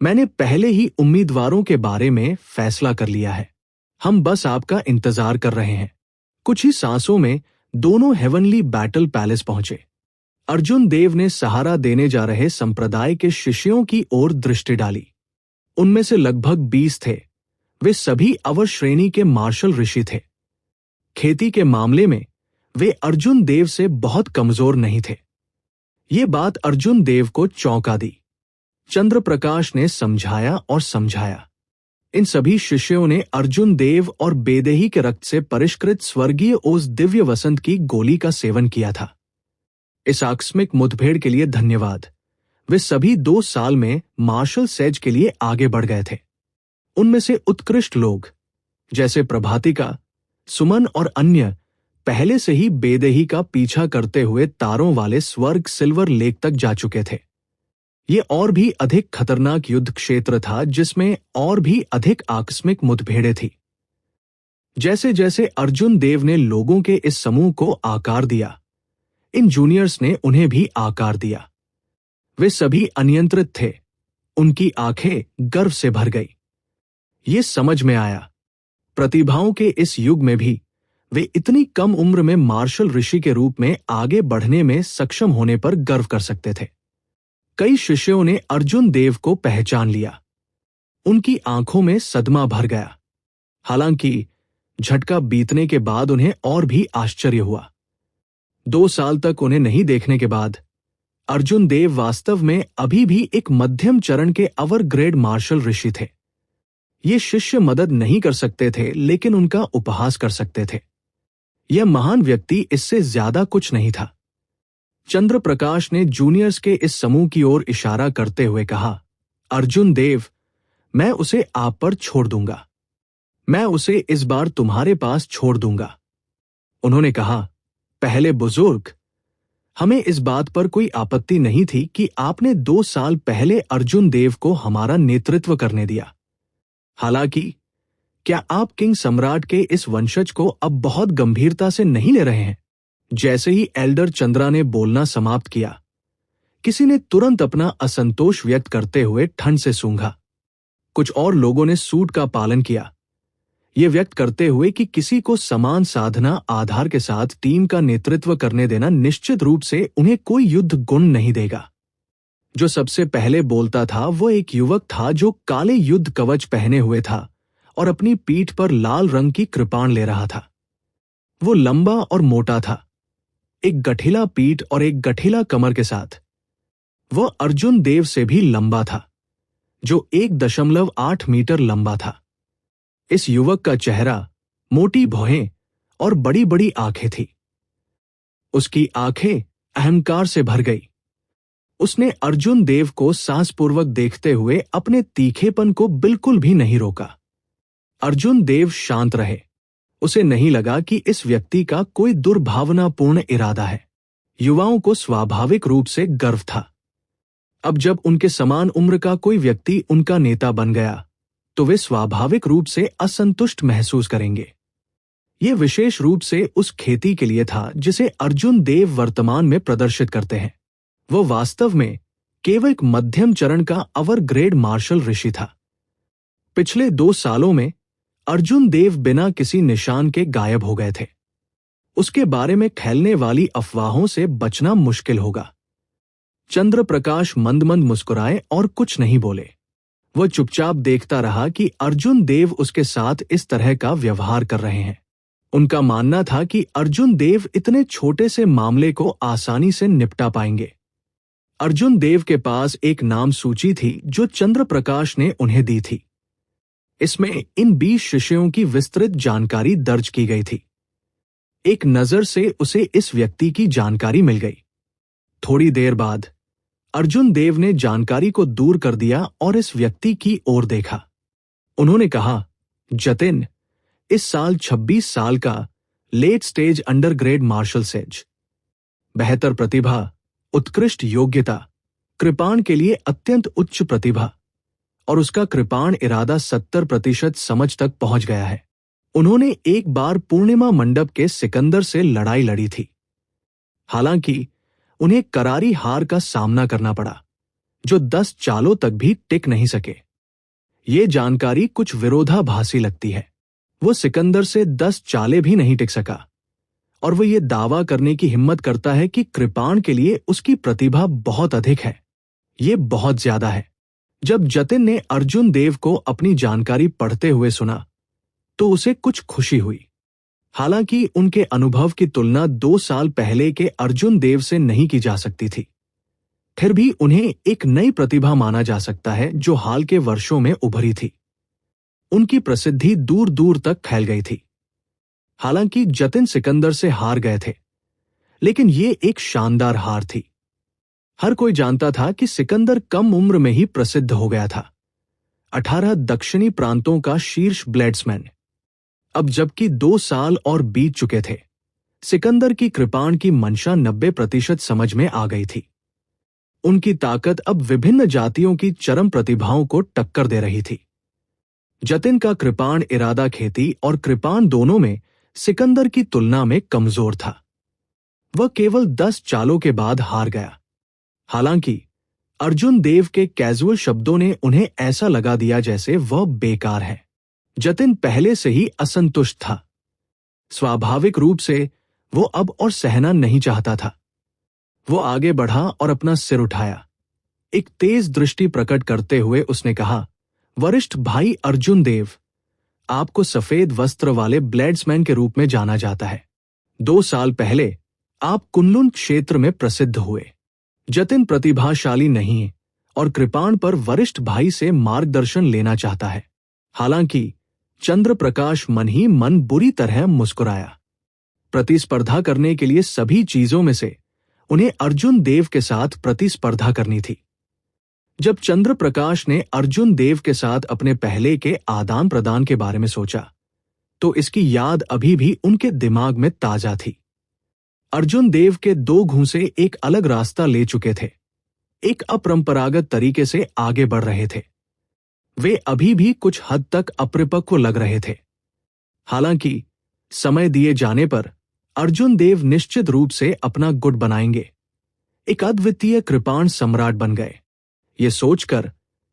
मैंने पहले ही उम्मीदवारों के बारे में फैसला कर लिया है। हम बस आपका इंतजार कर रहे हैं। कुछ ही सांसों में दोनों हेवनली बैटल पैलेस पहुंचे। अर्जुन देव ने सहारा देने जा रहे संप्रदाय के शिष्यों की ओर दृष्टि डाली। उनमें से लगभग 20 थे। वे सभी अवर श्रेणी के मार्शल ऋषि थे। खेती के मामले में वे अर्जुन देव से बहुत कमजोर नहीं थे। ये बात अर्जुन देव को चौंका दी। चंद्र प्रकाश ने समझाया और समझाया। इन सभी शिष्यों ने अर्जुन देव और बेदेही के रक्त से परिष्कृत स्वर्गीय ओस दिव्य वसंत की गोली का सेवन किया था। इस आकस्मिक मुठभेड़ के लिए धन्यवाद। वे सभी 2 साल में मार्शल सेज के लिए आगे बढ़ गए थे। उनमें से उत्कृष्ट लोग जैसे प्रभातिका, सुमन और अन्य पहले से ही बेदेही का पीछा करते हुए तारों वाले स्वर्ग सिल्वर लेक तक जा चुके थे। ये और भी अधिक खतरनाक युद्ध क्षेत्र था जिसमें और भी अधिक आकस्मिक मुठभेड़ें थी। जैसे जैसे अर्जुन देव ने लोगों के इस समूह को आकार दिया, इन जूनियर्स ने उन्हें भी आकार दिया। वे सभी अनियंत्रित थे। उनकी आंखें गर्व से भर गई। ये समझ में आया, प्रतिभाओं के इस युग में भी वे इतनी कम उम्र में मार्शल ऋषि के रूप में आगे बढ़ने में सक्षम होने पर गर्व कर सकते थे। कई शिष्यों ने अर्जुन देव को पहचान लिया। उनकी आंखों में सदमा भर गया। हालांकि झटका बीतने के बाद उन्हें और भी आश्चर्य हुआ। 2 साल तक उन्हें नहीं देखने के बाद अर्जुन देव वास्तव में अभी भी एक मध्यम चरण के अवर ग्रेड मार्शल ऋषि थे। ये शिष्य मदद नहीं कर सकते थे, लेकिन उनका उपहास कर सकते थे। यह महान व्यक्ति इससे ज्यादा कुछ नहीं था। चंद्र प्रकाश ने जूनियर्स के इस समूह की ओर इशारा करते हुए कहा, अर्जुन देव, मैं उसे आप पर छोड़ दूंगा। मैं उसे इस बार तुम्हारे पास छोड़ दूंगा। उन्होंने कहा, पहले बुजुर्ग, हमें इस बात पर कोई आपत्ति नहीं थी कि आपने 2 साल पहले अर्जुन देव को हमारा नेतृत्व करने दिया। हालांकि क्या आप किंग सम्राट के इस वंशज को अब बहुत गंभीरता से नहीं ले रहे हैं? जैसे ही एल्डर चंद्रा ने बोलना समाप्त किया, किसी ने तुरंत अपना असंतोष व्यक्त करते हुए ठंड से सूंघा। कुछ और लोगों ने सूट का पालन किया, ये व्यक्त करते हुए कि किसी को समान साधना आधार के साथ टीम का नेतृत्व करने देना निश्चित रूप से उन्हें कोई युद्ध गुण नहीं देगा। जो सबसे पहले बोलता था वो एक युवक था जो काले युद्ध कवच पहने हुए था और अपनी पीठ पर लाल रंग की कृपाण ले रहा था। वो लंबा और मोटा था, एक गठिला पीठ और एक गठिला कमर के साथ। वह अर्जुन देव से भी लंबा था, जो 1.8 मीटर लंबा था। इस युवक का चेहरा, मोटी भौहें और बड़ी बड़ी आंखें थी। उसकी आंखें अहंकार से भर गई। उसने अर्जुन देव को साहसपूर्वक देखते हुए अपने तीखेपन को बिल्कुल भी नहीं रोका। अर्जुन देव शांत रहे। उसे नहीं लगा कि इस व्यक्ति का कोई दुर्भावनापूर्ण इरादा है। युवाओं को स्वाभाविक रूप से गर्व था। अब जब उनके समान उम्र का कोई व्यक्ति उनका नेता बन गया, तो वे स्वाभाविक रूप से असंतुष्ट महसूस करेंगे। यह विशेष रूप से उस खेती के लिए था जिसे अर्जुन देव वर्तमान में प्रदर्शित करते हैं। वह वास्तव में केवल एक मध्यम चरण का अवर ग्रेड मार्शल ऋषि था। पिछले 2 सालों में अर्जुन देव बिना किसी निशान के गायब हो गए थे। उसके बारे में फैलने वाली अफवाहों से बचना मुश्किल होगा। चंद्र प्रकाश मंद मंद मुस्कुराए और कुछ नहीं बोले। वह चुपचाप देखता रहा कि अर्जुन देव उसके साथ इस तरह का व्यवहार कर रहे हैं। उनका मानना था कि अर्जुन देव इतने छोटे से मामले को आसानी से निपटा पाएंगे। अर्जुन देव के पास एक नाम सूची थी जो चंद्र प्रकाश ने उन्हें दी थी। इसमें इन 20 शिष्यों की विस्तृत जानकारी दर्ज की गई थी। एक नजर से उसे इस व्यक्ति की जानकारी मिल गई। थोड़ी देर बाद अर्जुन देव ने जानकारी को दूर कर दिया और इस व्यक्ति की ओर देखा। उन्होंने कहा, जतिन, इस साल 26 साल का late stage under grade marshal sage. बेहतर प्रतिभा, उत्कृष्ट योग्यता, कृपाण के लिए अत्यंत उच्च प्रतिभा और उसका कृपाण इरादा 70% समझ तक पहुंच गया है। उन्होंने एक बार पूर्णिमा मंडप के सिकंदर से लड़ाई लड़ी थी। हालांकि उन्हें करारी हार का सामना करना पड़ा, जो 10 चालों तक भी टिक नहीं सके। ये जानकारी कुछ विरोधाभासी लगती है। वो सिकंदर से 10 चालें भी नहीं टिक सका, और वो ये दावा करने की हिम्मत करता है कि कृपाण के लिए उसकी प्रतिभा बहुत अधिक है। ये बहुत ज्यादा है। जब जतिन ने अर्जुन देव को अपनी जानकारी पढ़ते हुए सुना तो उसे कुछ खुशी हुई। हालांकि उनके अनुभव की तुलना 2 साल पहले के अर्जुन देव से नहीं की जा सकती थी, फिर भी उन्हें एक नई प्रतिभा माना जा सकता है जो हाल के वर्षों में उभरी थी। उनकी प्रसिद्धि दूर दूर तक फैल गई थी। हालांकि जतिन सिकंदर से हार गए थे, लेकिन ये एक शानदार हार थी। हर कोई जानता था कि सिकंदर कम उम्र में ही प्रसिद्ध हो गया था, 18 दक्षिणी प्रांतों का शीर्ष ब्लेड्समैन। अब जबकि 2 साल और बीत चुके थे, सिकंदर की कृपाण की मंशा 90% समझ में आ गई थी। उनकी ताकत अब विभिन्न जातियों की चरम प्रतिभाओं को टक्कर दे रही थी। जतिन का कृपाण इरादा खेती और कृपाण दोनों में सिकंदर की तुलना में कमजोर था। वह केवल 10 चालों के बाद हार गया। हालांकि अर्जुन देव के कैजुअल शब्दों ने उन्हें ऐसा लगा दिया जैसे वह बेकार है। जतिन पहले से ही असंतुष्ट था। स्वाभाविक रूप से वो अब और सहना नहीं चाहता था। वो आगे बढ़ा और अपना सिर उठाया। एक तेज दृष्टि प्रकट करते हुए उसने कहा, वरिष्ठ भाई अर्जुन देव, आपको सफेद वस्त्र वाले ब्लेड्समैन के रूप में जाना जाता है। 2 साल पहले आप कुनलुन क्षेत्र में प्रसिद्ध हुए। जतिन प्रतिभाशाली नहीं है और कृपाण पर वरिष्ठ भाई से मार्गदर्शन लेना चाहता है। हालांकि चंद्र प्रकाश मन ही मन बुरी तरह मुस्कुराया। प्रतिस्पर्धा करने के लिए सभी चीजों में से उन्हें अर्जुन देव के साथ प्रतिस्पर्धा करनी थी। जब चंद्र प्रकाश ने अर्जुन देव के साथ अपने पहले के आदान प्रदान के बारे में सोचा तो इसकी याद अभी भी उनके दिमाग में ताजा थी। अर्जुन देव के 2 घूंसे एक अलग रास्ता ले चुके थे, एक अपरंपरागत तरीके से आगे बढ़ रहे थे। वे अभी भी कुछ हद तक अपरिपक्व लग रहे थे। हालांकि समय दिए जाने पर अर्जुन देव निश्चित रूप से अपना गुट बनाएंगे, एक अद्वितीय कृपाण सम्राट बन गए। ये सोचकर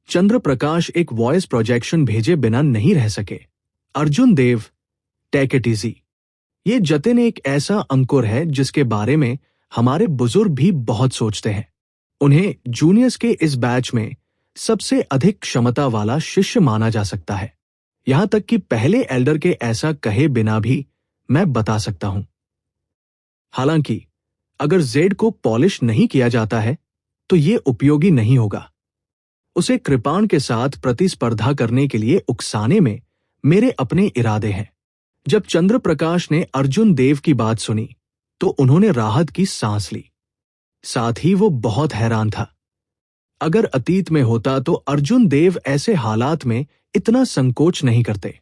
चंद्र प्रकाश एक वॉइस प्रोजेक्शन भेजे बिना नहीं रह सके। अर्जुन देव, टेक इट इजी। ये जतिन एक ऐसा अंकुर है जिसके बारे में हमारे बुजुर्ग भी बहुत सोचते हैं। उन्हें जूनियर्स के इस बैच में सबसे अधिक क्षमता वाला शिष्य माना जा सकता है। यहां तक कि पहले एल्डर के ऐसा कहे बिना भी मैं बता सकता हूं। हालांकि अगर जेड को पॉलिश नहीं किया जाता है तो ये उपयोगी नहीं होगा। उसे कृपाण के साथ प्रतिस्पर्धा करने के लिए उकसाने में मेरे अपने इरादे हैं। जब चंद्र प्रकाश ने अर्जुन देव की बात सुनी तो उन्होंने राहत की सांस ली। साथ ही वो बहुत हैरान था। अगर अतीत में होता तो अर्जुन देव ऐसे हालात में इतना संकोच नहीं करते।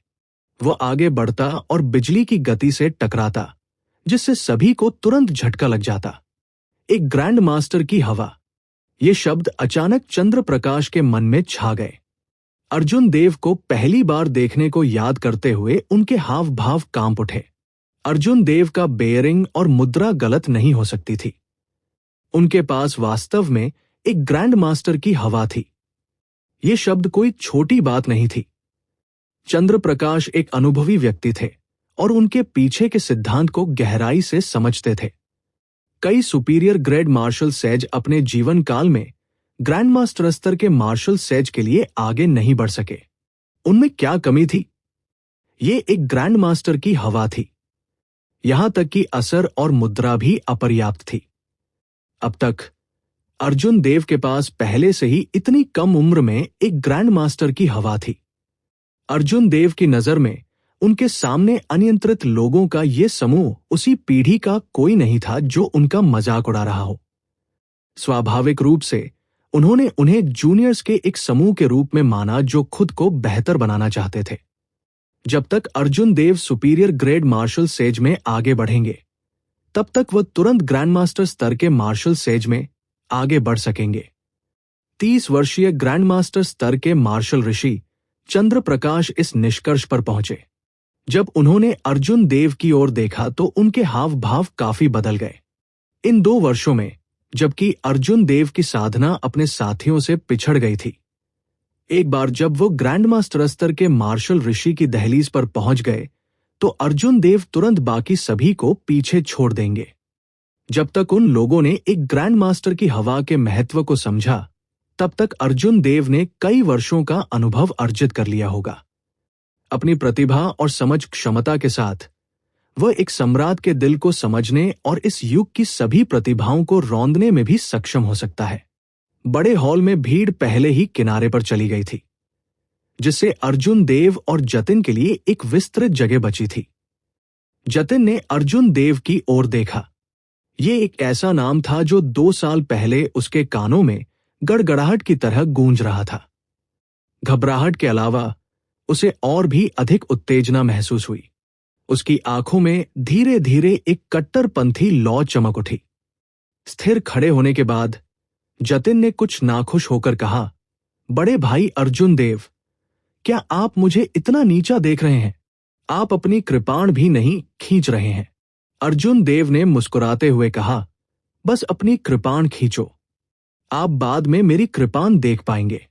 वो आगे बढ़ता और बिजली की गति से टकराता, जिससे सभी को तुरंत झटका लग जाता। एक ग्रैंड मास्टर की हवा, ये शब्द अचानक चंद्र प्रकाश के मन में छा गए। अर्जुन देव को पहली बार देखने को याद करते हुए उनके हाव भाव कांप उठे। अर्जुन देव का बेयरिंग और मुद्रा गलत नहीं हो सकती थी। उनके पास वास्तव में एक ग्रैंड मास्टर की हवा थी। ये शब्द कोई छोटी बात नहीं थी। चंद्र प्रकाश एक अनुभवी व्यक्ति थे और उनके पीछे के सिद्धांत को गहराई से समझते थे। कई सुपीरियर ग्रेड मार्शल सेज अपने जीवन काल में ग्रैंड मास्टर स्तर के मार्शल सेज के लिए आगे नहीं बढ़ सके। उनमें क्या कमी थी? ये एक ग्रैंड मास्टर की हवा थी। यहां तक कि असर और मुद्रा भी अपर्याप्त थी। अब तक अर्जुन देव के पास पहले से ही इतनी कम उम्र में एक ग्रैंड मास्टर की हवा थी। अर्जुन देव की नजर में उनके सामने अनियंत्रित लोगों का ये समूह उसी पीढ़ी का कोई नहीं था जो उनका मजाक उड़ा रहा हो। स्वाभाविक रूप से उन्होंने उन्हें जूनियर्स के एक समूह के रूप में माना जो खुद को बेहतर बनाना चाहते थे। जब तक अर्जुन देव सुपीरियर ग्रेड मार्शल सेज में आगे बढ़ेंगे तब तक वह तुरंत ग्रैंड मास्टर स्तर के मार्शल सेज में आगे बढ़ सकेंगे। 30 वर्षीय ग्रैंड मास्टर स्तर के मार्शल ऋषि चंद्र प्रकाश इस निष्कर्ष पर पहुंचे। जब उन्होंने अर्जुन देव की ओर देखा तो उनके हाव भाव काफी बदल गए। इन 2 वर्षों में, जबकि अर्जुन देव की साधना अपने साथियों से पिछड़ गई थी, एक बार जब वो ग्रैंड मास्टर स्तर के मार्शल ऋषि की दहलीज पर पहुंच गए, तो अर्जुन देव तुरंत बाकी सभी को पीछे छोड़ देंगे। जब तक उन लोगों ने एक ग्रैंड मास्टर की हवा के महत्व को समझा, तब तक अर्जुन देव ने कई वर्षों का अनुभव अर्जित कर लिया होगा। अपनी प्रतिभा और समझ क्षमता के साथ वह एक सम्राट के दिल को समझने और इस युग की सभी प्रतिभाओं को रौंदने में भी सक्षम हो सकता है। बड़े हॉल में भीड़ पहले ही किनारे पर चली गई थी, जिससे अर्जुन देव और जतिन के लिए एक विस्तृत जगह बची थी। जतिन ने अर्जुन देव की ओर देखा। ये एक ऐसा नाम था जो 2 साल पहले उसके कानों में गड़गड़ाहट की तरह गूंज रहा था। घबराहट के अलावा उसे और भी अधिक उत्तेजना महसूस हुई। उसकी आंखों में धीरे धीरे एक कट्टरपंथी लौ चमक उठी। स्थिर खड़े होने के बाद जतिन ने कुछ नाखुश होकर कहा, बड़े भाई अर्जुन देव, क्या आप मुझे इतना नीचा देख रहे हैं? आप अपनी कृपाण भी नहीं खींच रहे हैं। अर्जुन देव ने मुस्कुराते हुए कहा, बस अपनी कृपाण खींचो, आप बाद में मेरी कृपाण देख पाएंगे।